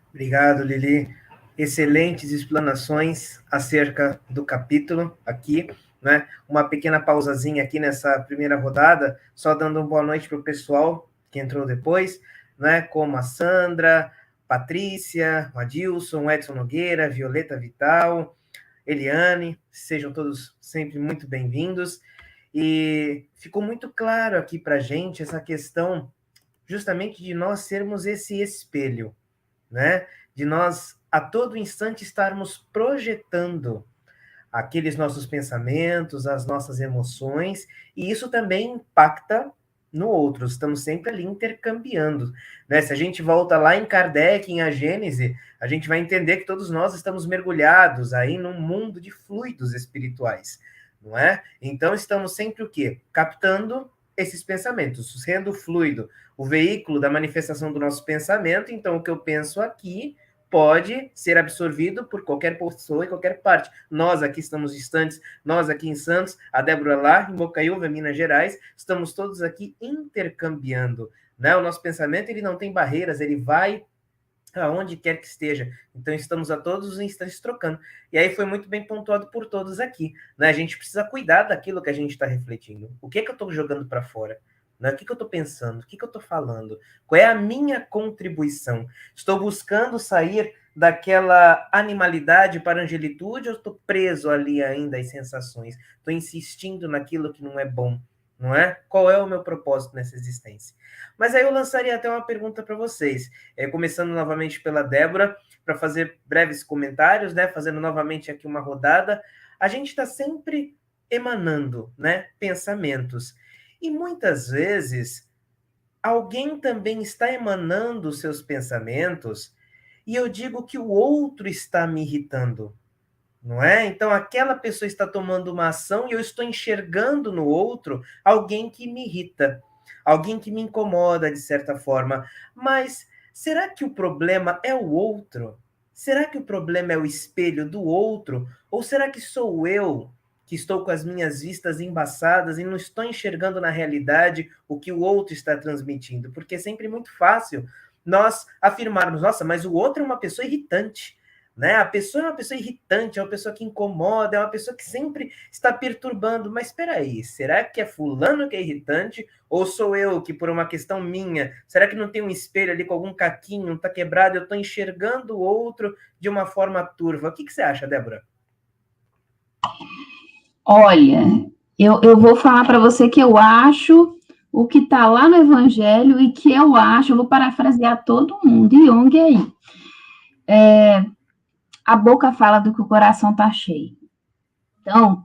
Obrigado, Lili. Excelentes explanações acerca do capítulo aqui, né? Uma pequena pausazinha aqui nessa primeira rodada, só dando uma boa noite para o pessoal que entrou depois, né? Como a Sandra, Patrícia, o Adilson, Edson Nogueira, Violeta Vital, Eliane, sejam todos sempre muito bem-vindos. E ficou muito claro aqui para a gente essa questão justamente de nós sermos esse espelho, né? De nós a todo instante estarmos projetando aqueles nossos pensamentos, as nossas emoções, e isso também impacta no outro, estamos sempre ali intercambiando, né? Se a gente volta lá em Kardec, em A Gênese, a gente vai entender que todos nós estamos mergulhados aí num mundo de fluidos espirituais, não é? Então estamos sempre o quê? Captando esses pensamentos, sendo fluido, o veículo da manifestação do nosso pensamento. Então o que eu penso aqui pode ser absorvido por qualquer pessoa em qualquer parte. Nós aqui estamos distantes, nós aqui em Santos, a Débora lá em Bocaiúva, Minas Gerais, estamos todos aqui intercambiando, né? O nosso pensamento, ele não tem barreiras, ele vai aonde quer que esteja. Então estamos a todos os instantes trocando. E aí foi muito bem pontuado por todos aqui, né? A gente precisa cuidar daquilo que a gente está refletindo. O que é que eu estou jogando para fora? Né? O que eu estou pensando? O que eu estou falando? Qual é a minha contribuição? Estou buscando sair daquela animalidade para a angelitude ou estou preso ali ainda às sensações? Estou insistindo naquilo que não é bom, não é? Qual é o meu propósito nessa existência? Mas aí eu lançaria até uma pergunta para vocês, começando novamente pela Débora, para fazer breves comentários, né? Fazendo novamente aqui uma rodada. A gente está sempre emanando, né, pensamentos. E muitas vezes, alguém também está emanando seus pensamentos e eu digo que o outro está me irritando, não é? Então, aquela pessoa está tomando uma ação e eu estou enxergando no outro alguém que me irrita, alguém que me incomoda de certa forma. Mas será que o problema é o outro? Será que o problema é o espelho do outro? Ou será que sou eu que estou com as minhas vistas embaçadas e não estou enxergando na realidade o que o outro está transmitindo? Porque é sempre muito fácil nós afirmarmos, nossa, mas o outro é uma pessoa irritante, né? A pessoa é uma pessoa irritante, é uma pessoa que incomoda, é uma pessoa que sempre está perturbando. Mas espera aí, será que é fulano que é irritante? Ou sou eu que, por uma questão minha, será que não tem um espelho ali com algum caquinho, está quebrado, eu estou enxergando o outro de uma forma turva? O que você acha, Débora? Olha, eu vou falar para você que eu acho o que está lá no Evangelho e que eu vou parafrasear todo mundo, Jung aí. A boca fala do que o coração está cheio. Então,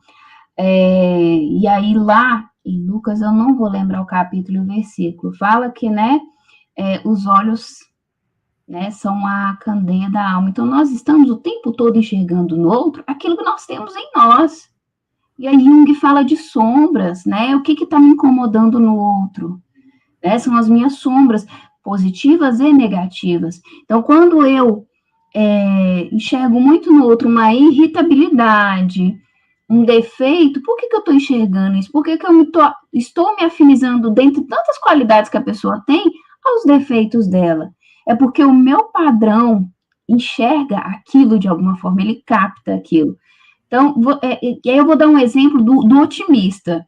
e aí lá em Lucas, eu não vou lembrar o capítulo e o versículo, fala que, né, os olhos, né, são a candeia da alma. Então, nós estamos o tempo todo enxergando no outro aquilo que nós temos em nós. E aí Jung fala de sombras, né? O que está me incomodando no outro? Né? São as minhas sombras, positivas e negativas. Então, quando eu enxergo muito no outro uma irritabilidade, um defeito, por que eu estou enxergando isso? Por que eu estou me afinizando, dentre tantas qualidades que a pessoa tem, aos defeitos dela? É porque o meu padrão enxerga aquilo de alguma forma, ele capta aquilo. Então, e aí eu vou dar um exemplo do otimista.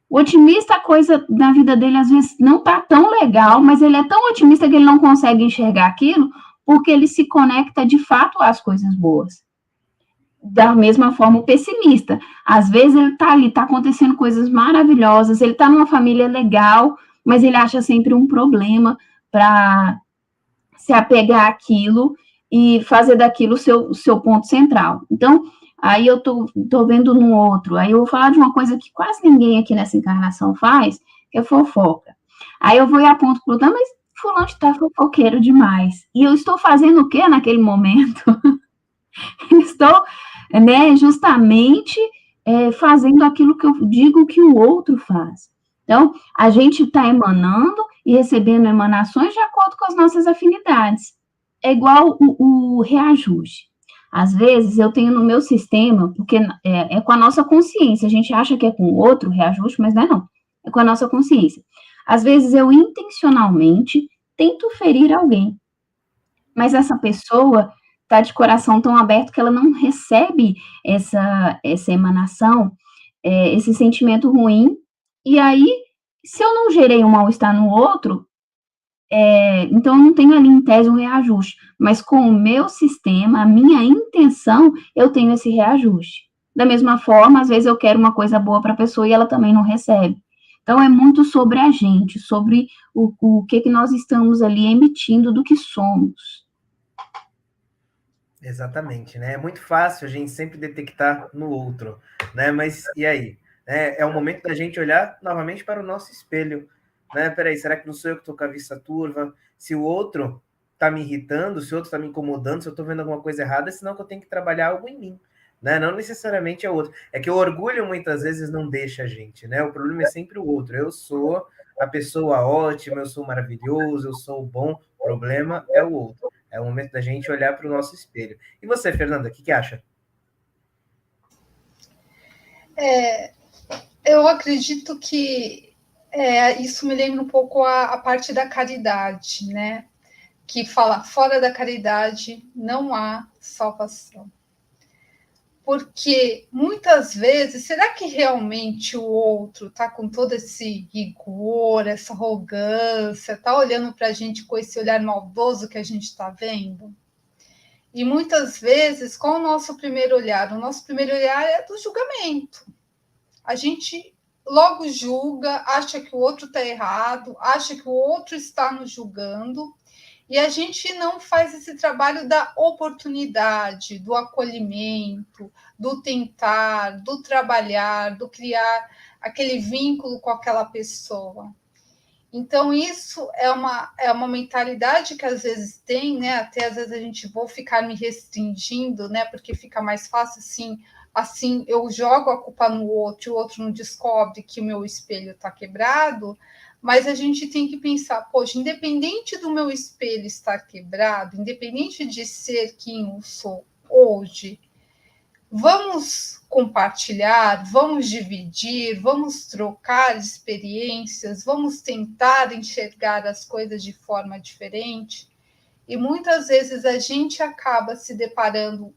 O otimista, a coisa na vida dele, às vezes, não está tão legal, mas ele é tão otimista que ele não consegue enxergar aquilo, porque ele se conecta, de fato, às coisas boas. Da mesma forma, o pessimista. Às vezes, ele está ali, está acontecendo coisas maravilhosas, ele está numa família legal, mas ele acha sempre um problema para se apegar àquilo e fazer daquilo o seu ponto central. Então, aí eu tô vendo no outro, aí eu vou falar de uma coisa que quase ninguém aqui nessa encarnação faz, que é fofoca. Aí eu vou e aponto pro outro, mas fulano está fofoqueiro demais. E eu estou fazendo o que naquele momento? Estou, né, justamente fazendo aquilo que eu digo que o outro faz. Então, a gente está emanando e recebendo emanações de acordo com as nossas afinidades. É igual o reajuste. Às vezes, eu tenho no meu sistema, porque é com a nossa consciência, a gente acha que é com o outro o reajuste, mas não é não, é com a nossa consciência. Às vezes, eu intencionalmente tento ferir alguém, mas essa pessoa está de coração tão aberto que ela não recebe essa emanação, esse sentimento ruim, e aí, se eu não gerei um mal-estar no outro, então eu não tenho ali em tese um reajuste, mas com o meu sistema, a minha intenção, eu tenho esse reajuste. Da mesma forma, às vezes eu quero uma coisa boa para a pessoa e ela também não recebe. Então, é muito sobre a gente, sobre o que nós estamos ali emitindo do que somos. Exatamente, né? É muito fácil a gente sempre detectar no outro, né? Mas e aí? É o momento da gente olhar novamente para o nosso espelho, né? Peraí, será que não sou eu que estou com a vista turva? Se o outro está me irritando, se o outro está me incomodando, se eu estou vendo alguma coisa errada, é sinal que eu tenho que trabalhar algo em mim, né? Não necessariamente é o outro. É que o orgulho muitas vezes não deixa a gente, né? O problema é sempre o outro. Eu sou a pessoa ótima, eu sou maravilhoso, eu sou bom. O problema é o outro. É o momento da gente olhar para o nosso espelho. E você, Fernanda, o que acha? Eu acredito que isso me lembra um pouco a parte da caridade, né? Que fala, fora da caridade não há salvação. Porque muitas vezes, será que realmente o outro está com todo esse rigor, essa arrogância, está olhando para a gente com esse olhar maldoso que a gente está vendo? E muitas vezes, qual o nosso primeiro olhar? O nosso primeiro olhar é do julgamento. A gente logo julga, acha que o outro está errado, acha que o outro está nos julgando, e a gente não faz esse trabalho da oportunidade, do acolhimento, do tentar, do trabalhar, do criar aquele vínculo com aquela pessoa. Então, isso é uma mentalidade que às vezes tem, né? Até às vezes a gente vou ficar me restringindo, né? Porque fica mais fácil assim eu jogo a culpa no outro, e o outro não descobre que o meu espelho está quebrado, mas a gente tem que pensar, poxa, independente do meu espelho estar quebrado, independente de ser quem eu sou hoje, vamos compartilhar, vamos dividir, vamos trocar experiências, vamos tentar enxergar as coisas de forma diferente. E muitas vezes a gente acaba se deparando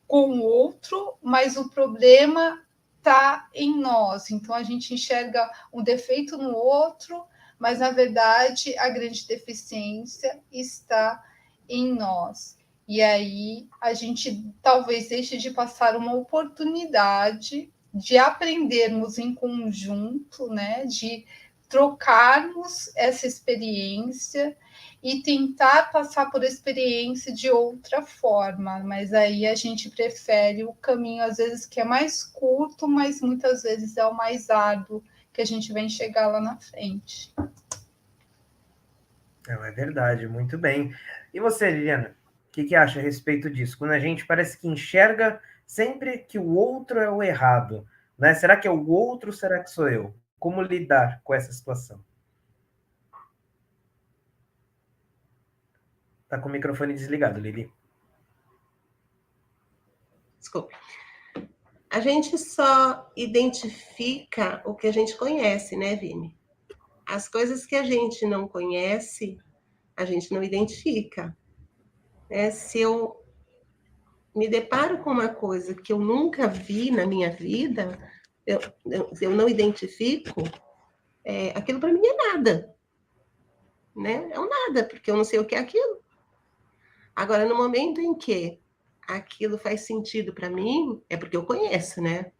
com o outro, mas o problema está em nós. Então a gente enxerga um defeito no outro, mas na verdade a grande deficiência está em nós. E aí a gente talvez deixe de passar uma oportunidade de aprendermos em conjunto, né? De trocarmos essa experiência e tentar passar por experiência de outra forma, mas aí a gente prefere o caminho, às vezes, que é mais curto, mas muitas vezes é o mais árduo, que a gente vem chegar lá na frente. É verdade, muito bem. E você, Liliana, o que acha a respeito disso? Quando a gente parece que enxerga sempre que o outro é o errado, né? Será que é o outro ou será que sou eu? Como lidar com essa situação? Tá com o microfone desligado, Lili. Desculpe. A gente só identifica o que a gente conhece, né, Vini? As coisas que a gente não conhece, a gente não identifica. Se eu me deparo com uma coisa que eu nunca vi na minha vida, eu não identifico, aquilo para mim é nada. Né? É um nada, porque eu não sei o que é aquilo. Agora, no momento em que aquilo faz sentido para mim, é porque eu conheço, né?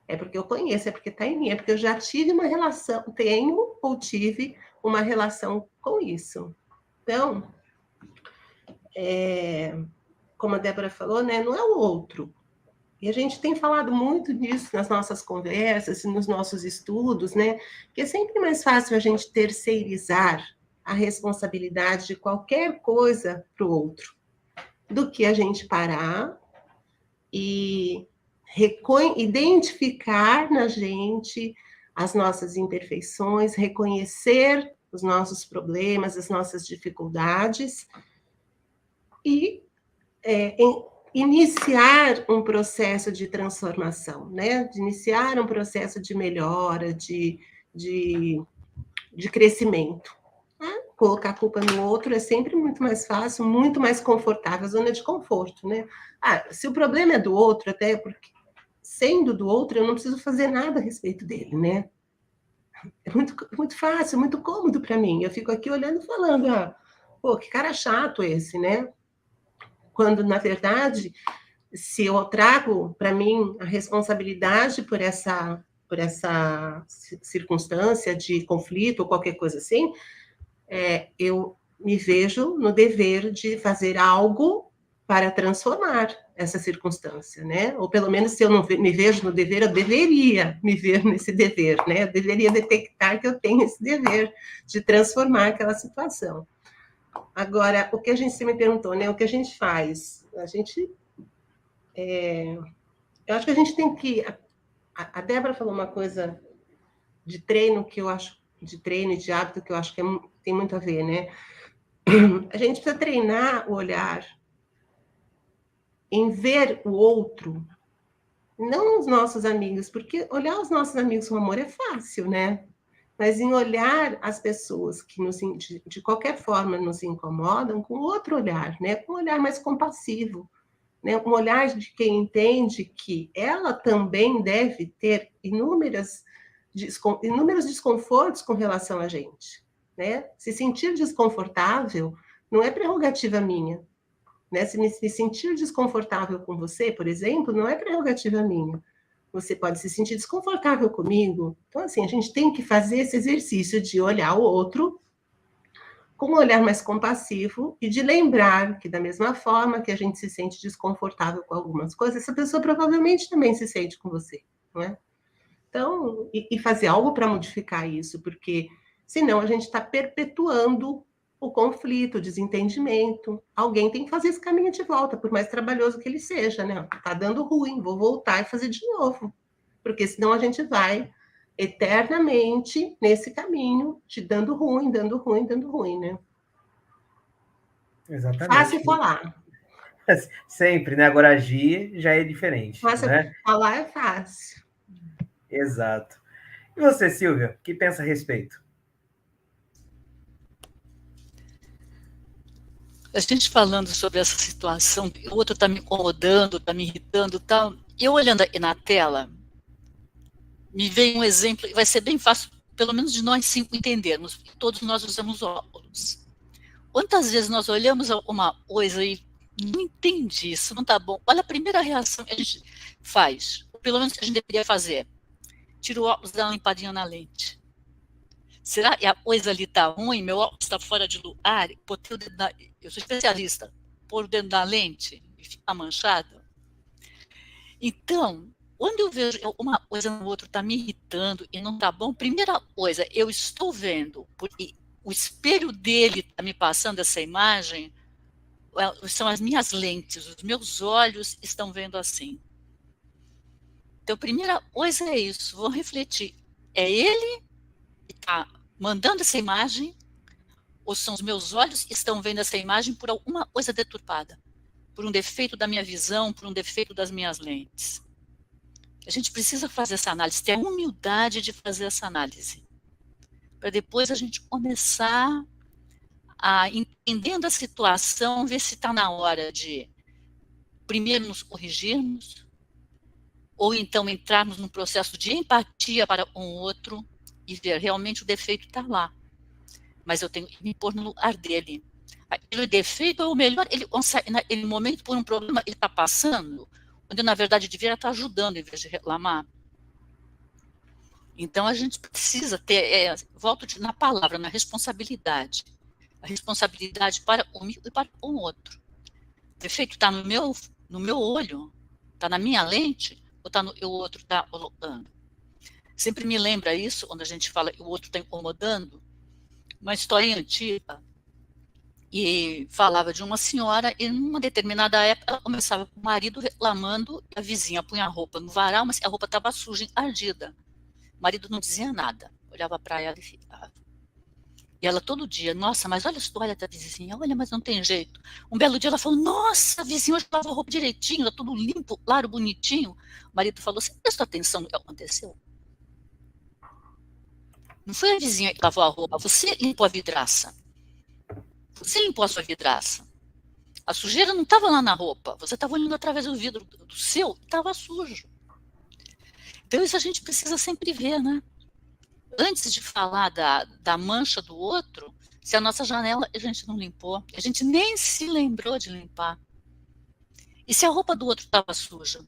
É porque eu conheço, é porque está em mim, é porque eu já tive uma relação, tenho ou tive uma relação com isso. Então, como a Débora falou, né, não é o outro. E a gente tem falado muito disso nas nossas conversas, nos nossos estudos, né? Que é sempre mais fácil a gente terceirizar a responsabilidade de qualquer coisa para o outro, do que a gente parar e identificar na gente as nossas imperfeições, reconhecer os nossos problemas, as nossas dificuldades e iniciar um processo de transformação, né? De iniciar um processo de melhora, de crescimento. Colocar a culpa no outro é sempre muito mais fácil, muito mais confortável, a zona de conforto, né? Se o problema é do outro, até porque sendo do outro, eu não preciso fazer nada a respeito dele, né? É muito fácil, muito cômodo para mim. Eu fico aqui olhando e falando, pô, que cara chato esse, né? Quando, na verdade, se eu trago para mim a responsabilidade por essa circunstância de conflito ou qualquer coisa assim, eu me vejo no dever de fazer algo para transformar essa circunstância, né? Ou pelo menos, se eu não me vejo no dever, eu deveria me ver nesse dever, né? Eu deveria detectar que eu tenho esse dever de transformar aquela situação. Agora, o que a gente se me perguntou, né? O que a gente faz? A gente... eu acho que a gente tem que... A Débora falou uma coisa de treino que eu acho... De treino e de hábito que eu acho que tem muito a ver, né? A gente precisa treinar o olhar em ver o outro, não os nossos amigos, porque olhar os nossos amigos com amor é fácil, né? Mas em olhar as pessoas que de qualquer forma nos incomodam com outro olhar, né? Com um olhar mais compassivo, né? Um olhar de quem entende que ela também deve ter inúmeros desconfortos com relação a gente, né? Se sentir desconfortável não é prerrogativa minha, né? Se me sentir desconfortável com você, por exemplo, não é prerrogativa minha. Você pode se sentir desconfortável comigo. Então, assim, a gente tem que fazer esse exercício de olhar o outro com um olhar mais compassivo e de lembrar que, da mesma forma que a gente se sente desconfortável com algumas coisas, essa pessoa provavelmente também se sente com você, não é? Então, e fazer algo para modificar isso, porque senão a gente está perpetuando o conflito, o desentendimento. Alguém tem que fazer esse caminho de volta, por mais trabalhoso que ele seja, né? Tá dando ruim, vou voltar e fazer de novo. Porque senão a gente vai eternamente nesse caminho de dando ruim, né? Exatamente. Fácil falar. Sempre, né? Agora agir já é diferente, né? Falar é fácil. Exato. E você, Silvia, o que pensa a respeito? A gente falando sobre essa situação, o outro está me incomodando, está me irritando, tal. Eu olhando aqui na tela, me veio um exemplo, vai ser bem fácil, pelo menos de nós cinco entendermos. Todos nós usamos óculos. Quantas vezes nós olhamos uma coisa e não entendi, isso não tá bom. Olha, a primeira reação que a gente faz, ou pelo menos que a gente deveria fazer, tira o óculos, dá uma limpadinha na lente. Será que a coisa ali tá ruim? Meu óculos está fora de lugar? Botei o dedo na... Eu sou especialista. Pôr o dedo na lente e ficar manchado. Então, quando eu vejo uma coisa no outro está me irritando e não está bom, primeira coisa, eu estou vendo, porque o espelho dele está me passando essa imagem, são as minhas lentes, os meus olhos estão vendo assim. Então, primeira coisa é isso, vou refletir. É ele que está mandando essa imagem, ou são os meus olhos que estão vendo essa imagem por alguma coisa deturpada? Por um defeito da minha visão, por um defeito das minhas lentes? A gente precisa fazer essa análise, ter a humildade de fazer essa análise, para depois a gente começar a, entendendo a situação, ver se está na hora de primeiro nos corrigirmos, ou então entrarmos num processo de empatia para com o outro e ver realmente o defeito está lá, mas eu tenho que me pôr no lugar dele. Aquele defeito é o melhor, ele consegue, naquele momento, por um problema ele está passando, onde na verdade deveria estar ajudando em vez de reclamar. Então a gente precisa ter, volto na palavra, na responsabilidade. A responsabilidade para comigo e para o outro. O defeito está no meu olho, está na minha lente, ou está no o outro está colocando? Sempre me lembra isso, quando a gente fala que o outro está incomodando, uma história antiga, e falava de uma senhora, e numa determinada época ela começava com o marido reclamando, a vizinha punha a roupa no varal, mas a roupa estava suja, encardida. O marido não dizia nada, olhava para ela e ficava. E ela todo dia, nossa, mas olha a história da vizinha, olha, mas não tem jeito. Um belo dia ela falou, nossa, a vizinha hoje lavou a roupa direitinho, tá tudo limpo, claro, bonitinho. O marido falou, você prestou atenção no que aconteceu? Não foi a vizinha que lavou a roupa, você limpou a vidraça. Você limpou a sua vidraça. A sujeira não estava lá na roupa, você estava olhando através do vidro do seu, estava sujo. Então isso a gente precisa sempre ver, né? Antes de falar da mancha do outro, se a nossa janela a gente não limpou, a gente nem se lembrou de limpar. E se a roupa do outro estava suja?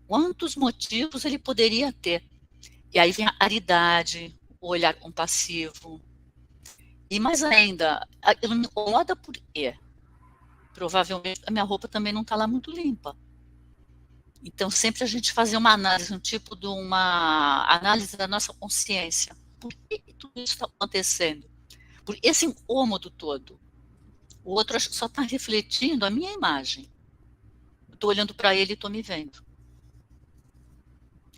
Quantos motivos ele poderia ter? E aí vem a caridade, o olhar compassivo. E mais ainda, aquilo me incomoda por quê? Provavelmente a minha roupa também não está lá muito limpa. Então, sempre a gente fazer uma análise, um tipo de uma análise da nossa consciência. Por que tudo isso está acontecendo? Por esse incômodo todo. O outro só está refletindo a minha imagem. Eu estou olhando para ele e estou me vendo.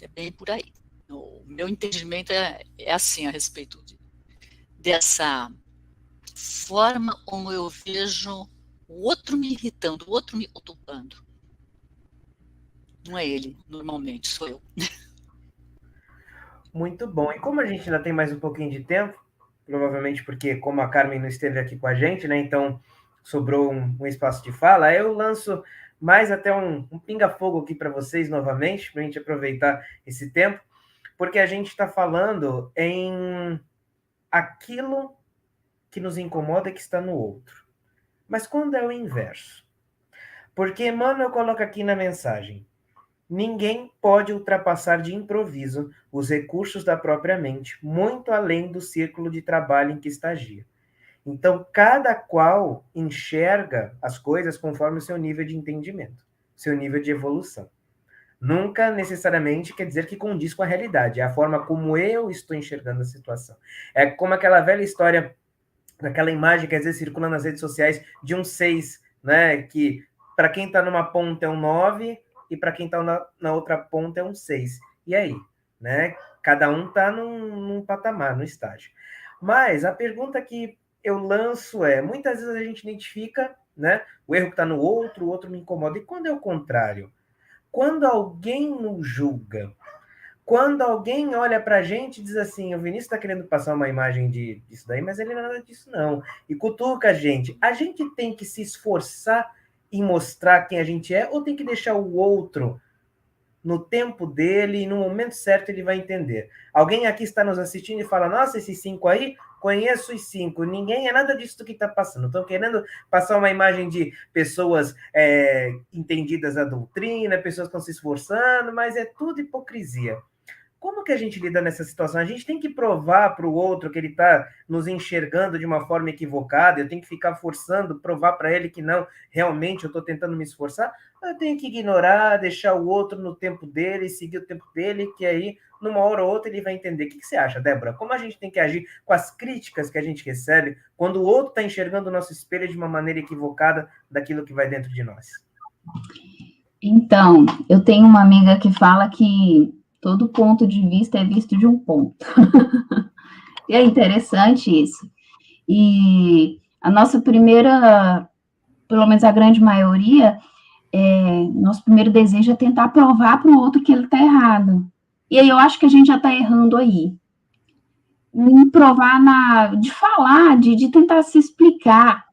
É bem por aí. O meu entendimento é assim a respeito dessa forma como eu vejo o outro me irritando, o outro me ocupando. Não é ele, normalmente, sou eu. Muito bom. E como a gente ainda tem mais um pouquinho de tempo, provavelmente porque como a Carmen não esteve aqui com a gente, né, então sobrou um espaço de fala, eu lanço mais até um pinga-fogo aqui para vocês novamente, para a gente aproveitar esse tempo, porque a gente está falando em aquilo que nos incomoda que está no outro. Mas quando é o inverso? Porque Emmanuel coloca aqui na mensagem, ninguém pode ultrapassar de improviso os recursos da própria mente, muito além do círculo de trabalho em que estagia. Então, cada qual enxerga as coisas conforme o seu nível de entendimento, seu nível de evolução. Nunca necessariamente quer dizer que condiz com a realidade, é a forma como eu estou enxergando a situação. É como aquela velha história, aquela imagem que às vezes circula nas redes sociais de um 6, né? Que para quem está numa ponta é um 9 e para quem está na outra ponta é um 6. E aí? Né? Cada um está num patamar, num estágio. Mas a pergunta que eu lanço é, muitas vezes a gente identifica, né, o erro que está no outro, o outro me incomoda. E quando é o contrário? Quando alguém nos julga, quando alguém olha para a gente e diz assim, o Vinícius está querendo passar uma imagem disso daí, mas ele não é nada disso não, e cutuca a gente tem que se esforçar em mostrar quem a gente é, ou tem que deixar o outro no tempo dele e no momento certo ele vai entender. Alguém aqui está nos assistindo e fala, nossa, esses 5 aí, conheço os 5. Ninguém é nada disso que está passando. Estão querendo passar uma imagem de pessoas entendidas da doutrina, pessoas que estão se esforçando, mas é tudo hipocrisia. Como que a gente lida nessa situação? A gente tem que provar para o outro que ele está nos enxergando de uma forma equivocada, eu tenho que ficar forçando, provar para ele que não, realmente eu estou tentando me esforçar, eu tenho que ignorar, deixar o outro no tempo dele, seguir o tempo dele, que aí, numa hora ou outra, ele vai entender. O que você acha, Débora? Como a gente tem que agir com as críticas que a gente recebe, quando o outro está enxergando o nosso espelho de uma maneira equivocada daquilo que vai dentro de nós? Então, eu tenho uma amiga que fala que todo ponto de vista é visto de um ponto. E é interessante isso. E a nossa primeira, pelo menos a grande maioria, nosso primeiro desejo é tentar provar para o outro que ele está errado. E aí eu acho que a gente já está errando aí. Em provar, de falar, de tentar se explicar.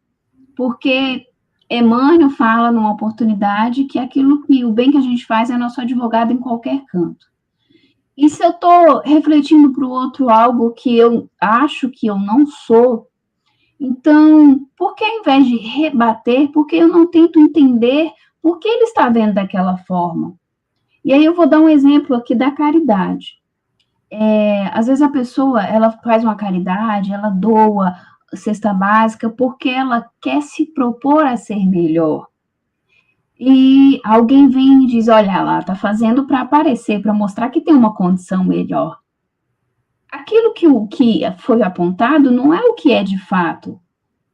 Porque Emmanuel fala numa oportunidade que aquilo que o bem que a gente faz é nosso advogado em qualquer canto. E se eu estou refletindo para o outro algo que eu acho que eu não sou, então, por que ao invés de rebater, por que eu não tento entender por que ele está vendo daquela forma? E aí eu vou dar um exemplo aqui da caridade. Às vezes a pessoa, ela faz uma caridade, ela doa cesta básica porque ela quer se propor a ser melhor. E alguém vem e diz, olha lá, está fazendo para aparecer, para mostrar que tem uma condição melhor. Aquilo que foi apontado não é o que é de fato,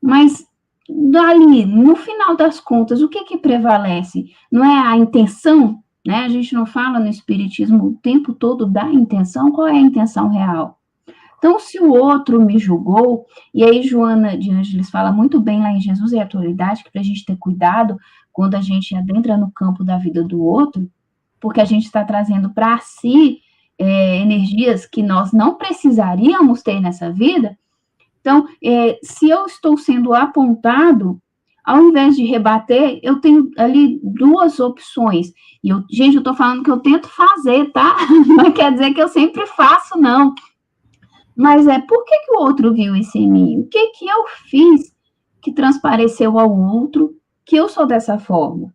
mas dali, no final das contas, o que prevalece? Não é a intenção, né? A gente não fala no Espiritismo o tempo todo da intenção, qual é a intenção real? Então, se o outro me julgou, e aí Joana de Ângeles fala muito bem lá em Jesus e a Autoridade, que para a gente ter cuidado quando a gente adentra no campo da vida do outro, porque a gente está trazendo para si energias que nós não precisaríamos ter nessa vida. Então, se eu estou sendo apontado, ao invés de rebater, eu tenho ali 2 opções. E, gente, eu estou falando que eu tento fazer, tá? Não quer dizer que eu sempre faço, não. Mas por que o outro viu isso em mim? O que eu fiz que transpareceu ao outro que eu sou dessa forma?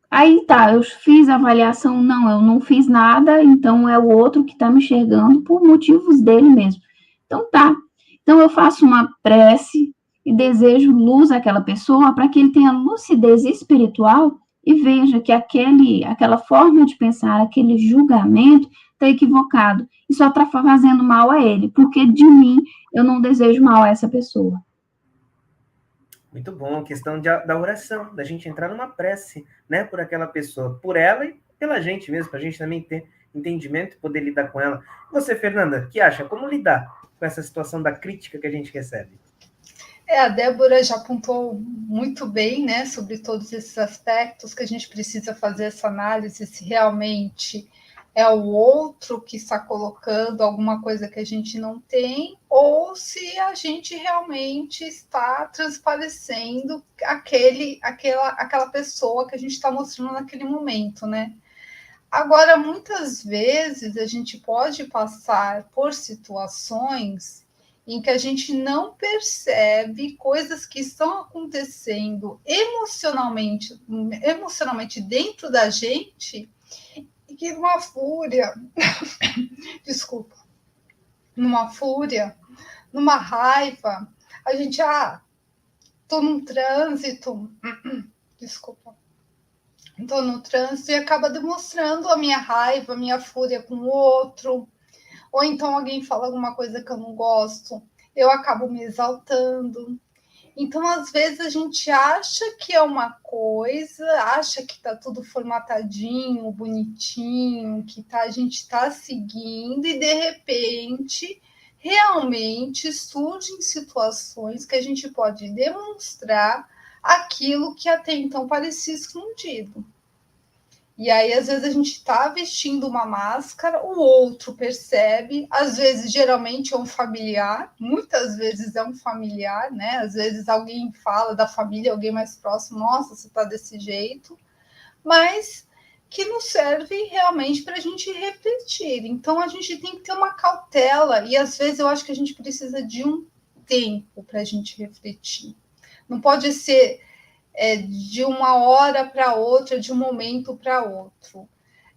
Aí tá, eu fiz a avaliação, não, eu não fiz nada, então é o outro que está me enxergando por motivos dele mesmo. Então tá, então eu faço uma prece e desejo luz àquela pessoa para que ele tenha lucidez espiritual e veja que aquela forma de pensar, aquele julgamento está equivocado e só está fazendo mal a ele, porque de mim eu não desejo mal a essa pessoa. Muito bom, questão da oração, da gente entrar numa prece, né, por aquela pessoa, por ela e pela gente mesmo, para a gente também ter entendimento e poder lidar com ela. E você, Fernanda, que acha? Como lidar com essa situação da crítica que a gente recebe? A Débora já apontou muito bem, né, sobre todos esses aspectos que a gente precisa fazer essa análise, se realmente é o outro que está colocando alguma coisa que a gente não tem, ou se a gente realmente está transparecendo aquela pessoa que a gente está mostrando naquele momento, né? Agora, muitas vezes a gente pode passar por situações em que a gente não percebe coisas que estão acontecendo emocionalmente dentro da gente, e que numa fúria, desculpa, numa raiva, a gente, tô num trânsito, desculpa, tô no trânsito e acaba demonstrando a minha raiva, a minha fúria com o outro, ou então alguém fala alguma coisa que eu não gosto, eu acabo me exaltando. Então, às vezes, a gente acha que é uma coisa, acha que está tudo formatadinho, bonitinho, que a gente está seguindo, e, de repente, realmente surgem situações que a gente pode demonstrar aquilo que até então parecia escondido. E aí, às vezes, a gente está vestindo uma máscara, o outro percebe, às vezes, geralmente é um familiar, muitas vezes é um familiar, né? Às vezes alguém fala da família, alguém mais próximo, nossa, você está desse jeito, mas que nos serve realmente para a gente refletir. Então, a gente tem que ter uma cautela, e às vezes eu acho que a gente precisa de um tempo para a gente refletir. Não pode ser de uma hora para outra, de um momento para outro.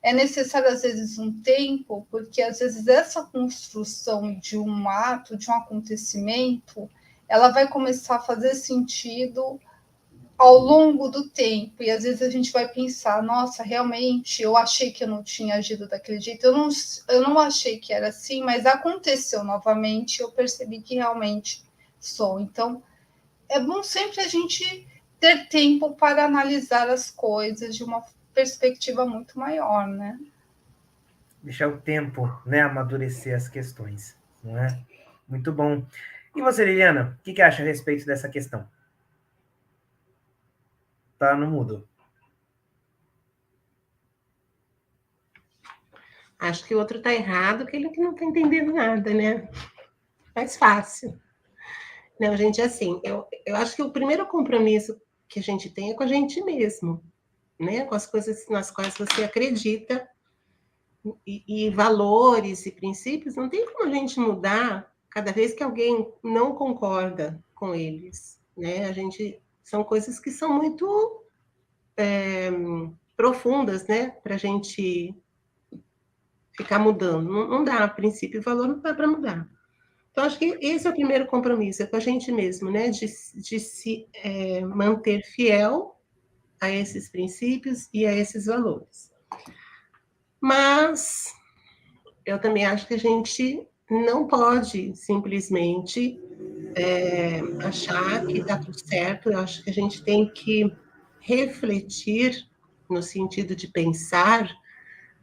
É necessário, às vezes, um tempo, porque, às vezes, essa construção de um ato, de um acontecimento, ela vai começar a fazer sentido ao longo do tempo, e às vezes a gente vai pensar, nossa, realmente, eu achei que eu não tinha agido daquele jeito, eu não achei que era assim, mas aconteceu novamente, eu percebi que realmente sou. Então, é bom sempre a gente ter tempo para analisar as coisas de uma perspectiva muito maior, né? Deixar o tempo, né, amadurecer as questões, não é? Muito bom. E você, Liliana, o que acha a respeito dessa questão? Tá no mudo. Acho que o outro está errado, que ele que não está entendendo nada, né? Mais fácil. Não, gente, assim, eu acho que o primeiro compromisso que a gente tem é com a gente mesmo, né? Com as coisas nas quais você acredita, e valores e princípios, não tem como a gente mudar cada vez que alguém não concorda com eles, né? São coisas que são muito profundas, né? Para a gente ficar mudando. Não dá, princípio e valor não dá para mudar. Então, acho que esse é o primeiro compromisso, é com a gente mesmo, né? De se manter fiel a esses princípios e a esses valores. Mas eu também acho que a gente não pode simplesmente achar que está tudo certo. Eu acho que a gente tem que refletir no sentido de pensar,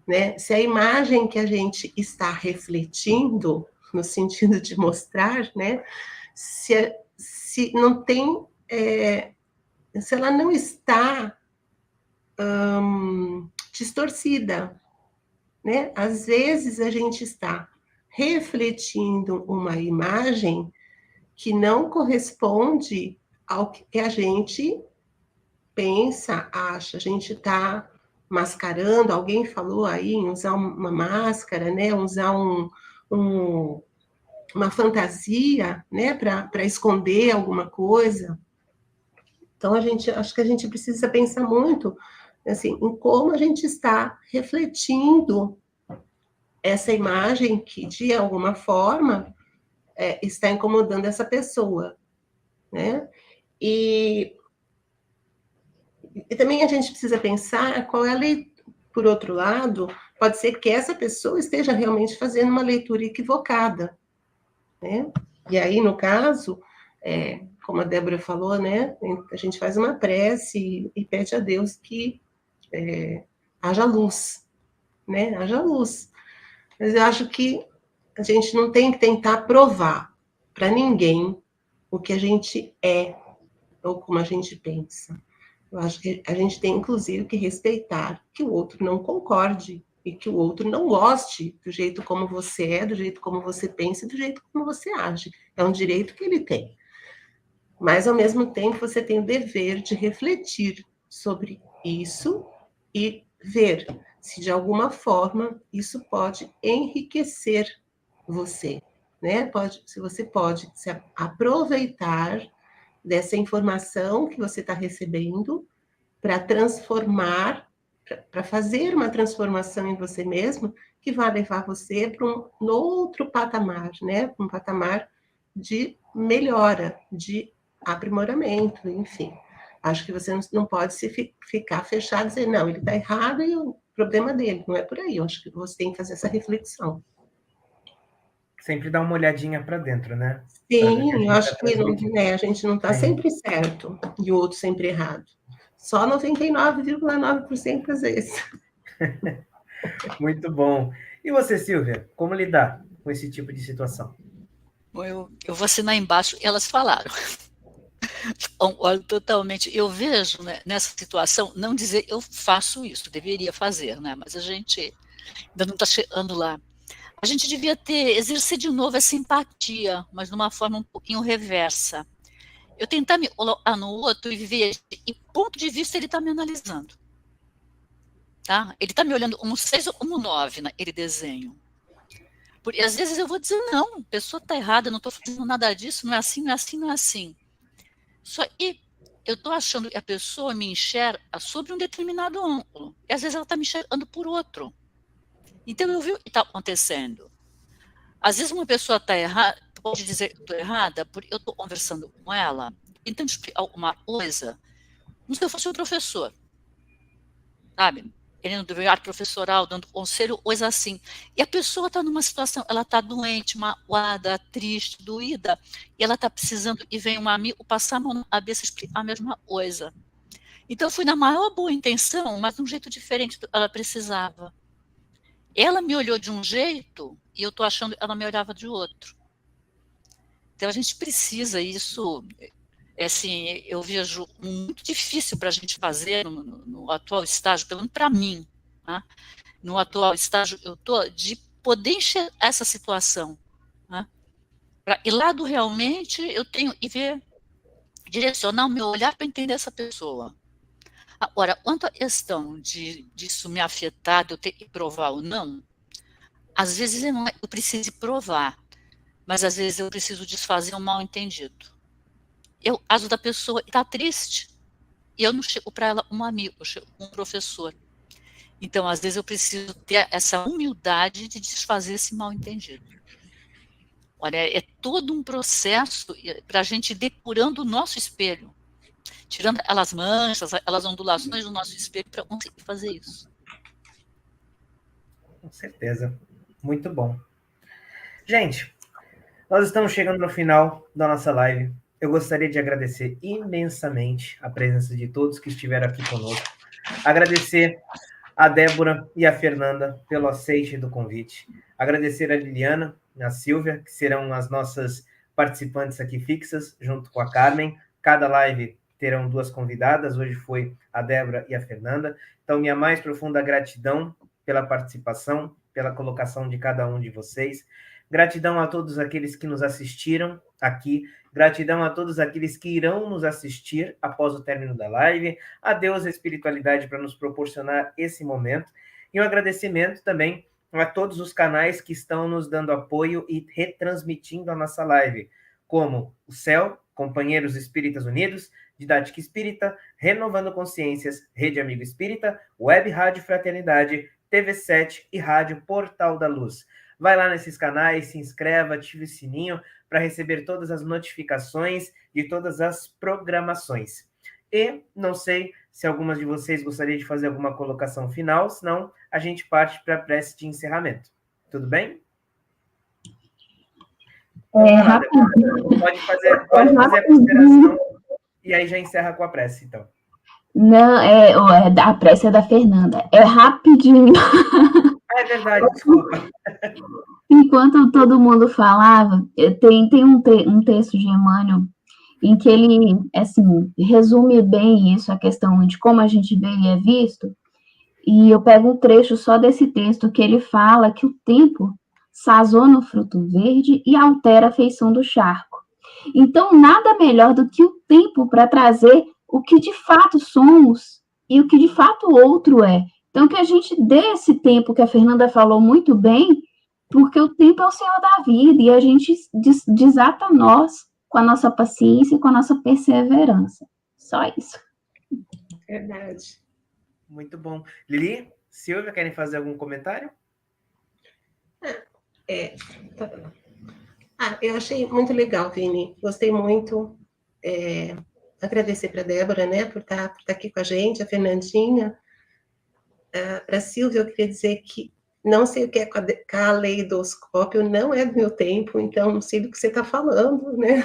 né? Se a imagem que a gente está refletindo, no sentido de mostrar, né? Se não tem, se ela não está distorcida, né? Às vezes a gente está refletindo uma imagem que não corresponde ao que a gente pensa, acha. A gente está mascarando, alguém falou aí em usar uma máscara, né? Usar uma fantasia, né? Para esconder alguma coisa. Então, acho que a gente precisa pensar muito assim, em como a gente está refletindo essa imagem que, de alguma forma, está incomodando essa pessoa, né? E também a gente precisa pensar qual é a leitura. Por outro lado, pode ser que essa pessoa esteja realmente fazendo uma leitura equivocada, né? E aí, no caso, como a Débora falou, né? A gente faz uma prece e pede a Deus que haja luz, né? Haja luz. Mas eu acho que a gente não tem que tentar provar para ninguém o que a gente é ou como a gente pensa. Eu acho que a gente tem, inclusive, que respeitar que o outro não concorde e que o outro não goste do jeito como você é, do jeito como você pensa e do jeito como você age. É um direito que ele tem. Mas, ao mesmo tempo, você tem o dever de refletir sobre isso e ver se, de alguma forma, isso pode enriquecer você, né? Se você pode se aproveitar dessa informação que você está recebendo para transformar, para fazer uma transformação em você mesmo que vai levar você para um outro patamar, né? Um patamar de melhora, de aprimoramento, enfim. Acho que você não pode ficar fechado e dizer, não, ele está errado e o problema dele. Não é por aí. Eu acho que você tem que fazer essa reflexão. Sempre dá uma olhadinha para dentro, né? Sim, eu acho que a gente não está sempre certo e o outro sempre errado. Só 99,9% às vezes. Muito bom. E você, Silvia, como lidar com esse tipo de situação? Bom, eu vou assinar embaixo, elas falaram. Concordo totalmente. Eu vejo, né, nessa situação, não dizer eu faço isso, deveria fazer, né? Mas a gente ainda não está chegando lá. A gente devia exercer de novo essa empatia, mas de uma forma um pouquinho reversa. Eu tentar me colocar no outro e ver em que ponto de vista ele está me analisando. tá? Ele está me olhando como 6 ou como 9 naquele desenho. Porque às vezes eu vou dizer, não, a pessoa está errada, não estou fazendo nada disso, não é assim, não é assim, não é assim. Só que eu estou achando que a pessoa me enxerga sobre um determinado ângulo, e às vezes ela está me enxergando por outro. Então eu vi o que está acontecendo. Às vezes uma pessoa está errada, pode dizer que estou errada, porque eu estou conversando com ela, tentando explicar alguma coisa, como se eu fosse um professor, sabe? Ele não deveria professoral, dando conselho, coisa assim. E a pessoa está numa situação, ela está doente, magoada, triste, doída, e ela está precisando, e vem um amigo passar a mão na cabeça e explicar a mesma coisa. Então, eu fui na maior boa intenção, mas de um jeito diferente do que ela precisava. Ela me olhou de um jeito, e eu estou achando que ela me olhava de outro. Então, a gente precisa, isso, assim, eu vejo muito difícil para a gente fazer no atual estágio, pelo menos para mim, tá? No atual estágio eu estou, de poder enxergar essa situação. Tá? E lado realmente eu tenho que ver, direcionar o meu olhar para entender essa pessoa. Agora, quanto à questão disso me afetar, de eu ter que provar ou não, às vezes eu preciso provar, mas às vezes eu preciso desfazer um mal-entendido. Eu, caso da pessoa está triste, e eu não chego para ela um amigo, eu chego com um professor. Então, às vezes eu preciso ter essa humildade de desfazer esse mal-entendido. Olha, é todo um processo para a gente ir depurando o nosso espelho, tirando aquelas manchas, aquelas ondulações do nosso espelho para conseguir fazer isso. Com certeza. Muito bom. Gente, nós estamos chegando no final da nossa live. Eu gostaria de agradecer imensamente a presença de todos que estiveram aqui conosco. Agradecer a Débora e a Fernanda pelo aceite do convite. Agradecer a Liliana e a Silvia, que serão as nossas participantes aqui fixas, junto com a Carmen. Cada live terão 2 convidadas, hoje foi a Débora e a Fernanda. Então, minha mais profunda gratidão pela participação, pela colocação de cada um de vocês. Gratidão a todos aqueles que nos assistiram aqui. Gratidão a todos aqueles que irão nos assistir após o término da live. A Deus, a espiritualidade, para nos proporcionar esse momento. E um agradecimento também a todos os canais que estão nos dando apoio e retransmitindo a nossa live, como o CEL, Companheiros Espíritas Unidos, Didática Espírita, Renovando Consciências, Rede Amigo Espírita, Web Rádio Fraternidade, TV7 e Rádio Portal da Luz. Vai lá nesses canais, se inscreva, ative o sininho para receber todas as notificações de todas as programações. E não sei se algumas de vocês gostariam de fazer alguma colocação final, senão a gente parte para a prece de encerramento. Tudo bem? Pode fazer a consideração e aí já encerra com a prece, então. Não, a prece é da Fernanda. É rapidinho. É verdade, desculpa. Enquanto todo mundo falava, tem um texto de Emmanuel em que ele, assim, resume bem isso, a questão de como a gente vê e é visto, e eu pego um trecho só desse texto, que ele fala que o tempo sazona o fruto verde e altera a feição do charco. Então, nada melhor do que o tempo para trazer o que de fato somos e o que de fato o outro é. Então, que a gente dê esse tempo que a Fernanda falou muito bem, porque o tempo é o Senhor da vida e a gente desata nós com a nossa paciência e com a nossa perseverança. Só isso. Verdade. Muito bom. Lili, Silvia, querem fazer algum comentário? Eu achei muito legal, Vini. Gostei muito. Agradecer para a Débora, né, por estar aqui com a gente, a Fernandinha. Para a Silvia, eu queria dizer que não sei o que é caleidoscópio, não é do meu tempo, então não sei do que você está falando, né?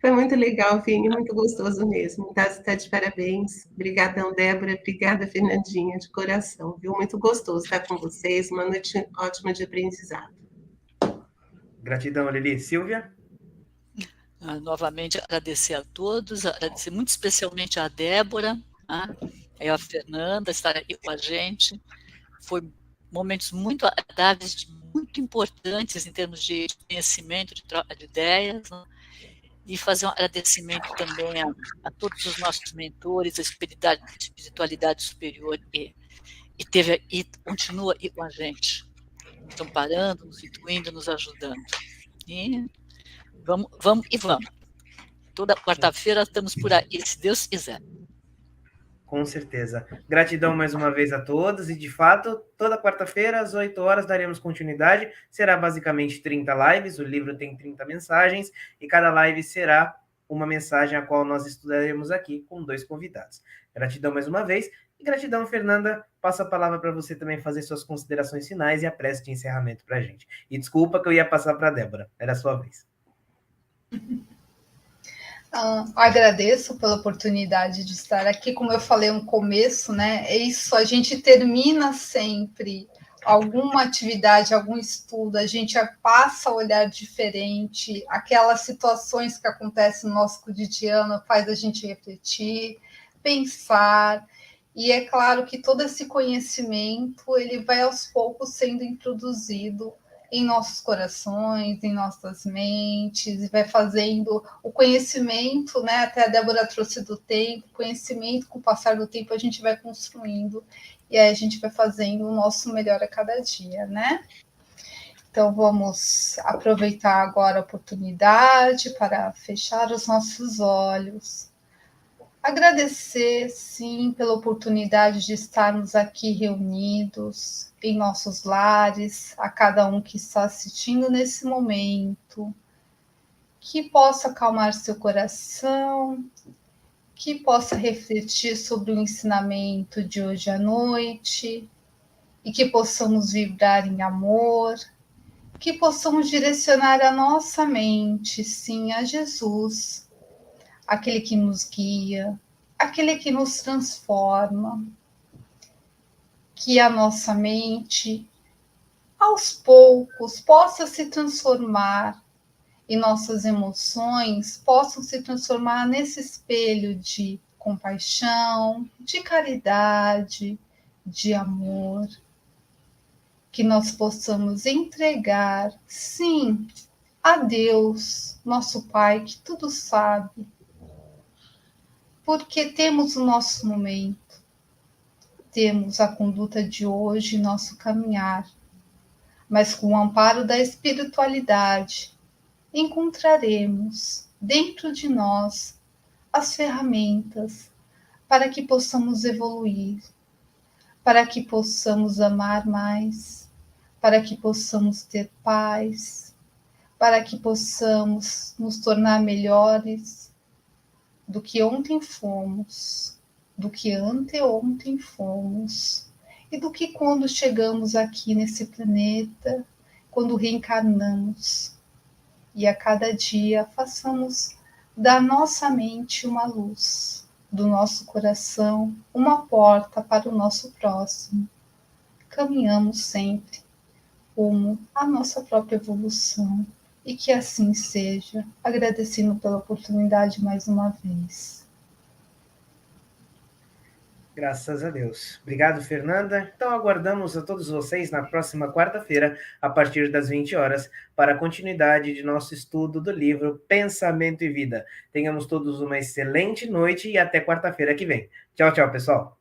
Foi muito legal, Vini, muito gostoso mesmo. Tá de parabéns. Obrigadão, Débora. Obrigada, Fernandinha, de coração, viu? Muito gostoso estar com vocês. Uma noite ótima de aprendizado. Gratidão, Lili. Silvia? Novamente, agradecer a todos, agradecer muito especialmente a Débora, e a Fernanda, estar aqui com a gente. Foi momentos muito agradáveis, muito importantes em termos de conhecimento, de troca de ideias. E fazer um agradecimento também a todos os nossos mentores, a espiritualidade superior, e continua aí com a gente, amparando, nos intuindo, nos ajudando. E vamos. Toda quarta-feira estamos por aí, se Deus quiser. Com certeza. Gratidão mais uma vez a todos, e de fato, toda quarta-feira, às 8 horas, daremos continuidade. Será basicamente 30 lives, o livro tem 30 mensagens, e cada live será uma mensagem a qual nós estudaremos aqui com 2 convidados. Gratidão mais uma vez, e gratidão, Fernanda. Passo a palavra para você também fazer suas considerações finais e a prece de encerramento para a gente. E desculpa que eu ia passar para a Débora, era a sua vez. Agradeço pela oportunidade de estar aqui. Como eu falei no começo, né? É isso, a gente termina sempre alguma atividade, algum estudo, a gente passa a olhar diferente, aquelas situações que acontecem no nosso cotidiano faz a gente refletir, pensar, e é claro que todo esse conhecimento ele vai aos poucos sendo introduzido em nossos corações, em nossas mentes, e vai fazendo o conhecimento, né? Até a Débora trouxe do tempo, conhecimento, com o passar do tempo, a gente vai construindo, e aí a gente vai fazendo o nosso melhor a cada dia, né? Então, vamos aproveitar agora a oportunidade para fechar os nossos olhos. Agradecer, sim, pela oportunidade de estarmos aqui reunidos em nossos lares, a cada um que está assistindo nesse momento, que possa acalmar seu coração, que possa refletir sobre o ensinamento de hoje à noite, e que possamos vibrar em amor, que possamos direcionar a nossa mente, sim, a Jesus, aquele que nos guia, aquele que nos transforma, que a nossa mente, aos poucos, possa se transformar e nossas emoções possam se transformar nesse espelho de compaixão, de caridade, de amor, que nós possamos entregar, sim, a Deus, nosso Pai, que tudo sabe, porque temos o nosso momento, temos a conduta de hoje, nosso caminhar, mas com o amparo da espiritualidade, encontraremos dentro de nós as ferramentas para que possamos evoluir, para que possamos amar mais, para que possamos ter paz, para que possamos nos tornar melhores do que ontem fomos, do que anteontem fomos, e do que quando chegamos aqui nesse planeta, quando reencarnamos. E a cada dia façamos da nossa mente uma luz, do nosso coração uma porta para o nosso próximo. Caminhamos sempre rumo à nossa própria evolução. E que assim seja, agradecendo pela oportunidade mais uma vez. Graças a Deus. Obrigado, Fernanda. Então, aguardamos a todos vocês na próxima quarta-feira, a partir das 20 horas, para a continuidade de nosso estudo do livro Pensamento e Vida. Tenhamos todos uma excelente noite e até quarta-feira que vem. Tchau, tchau, pessoal.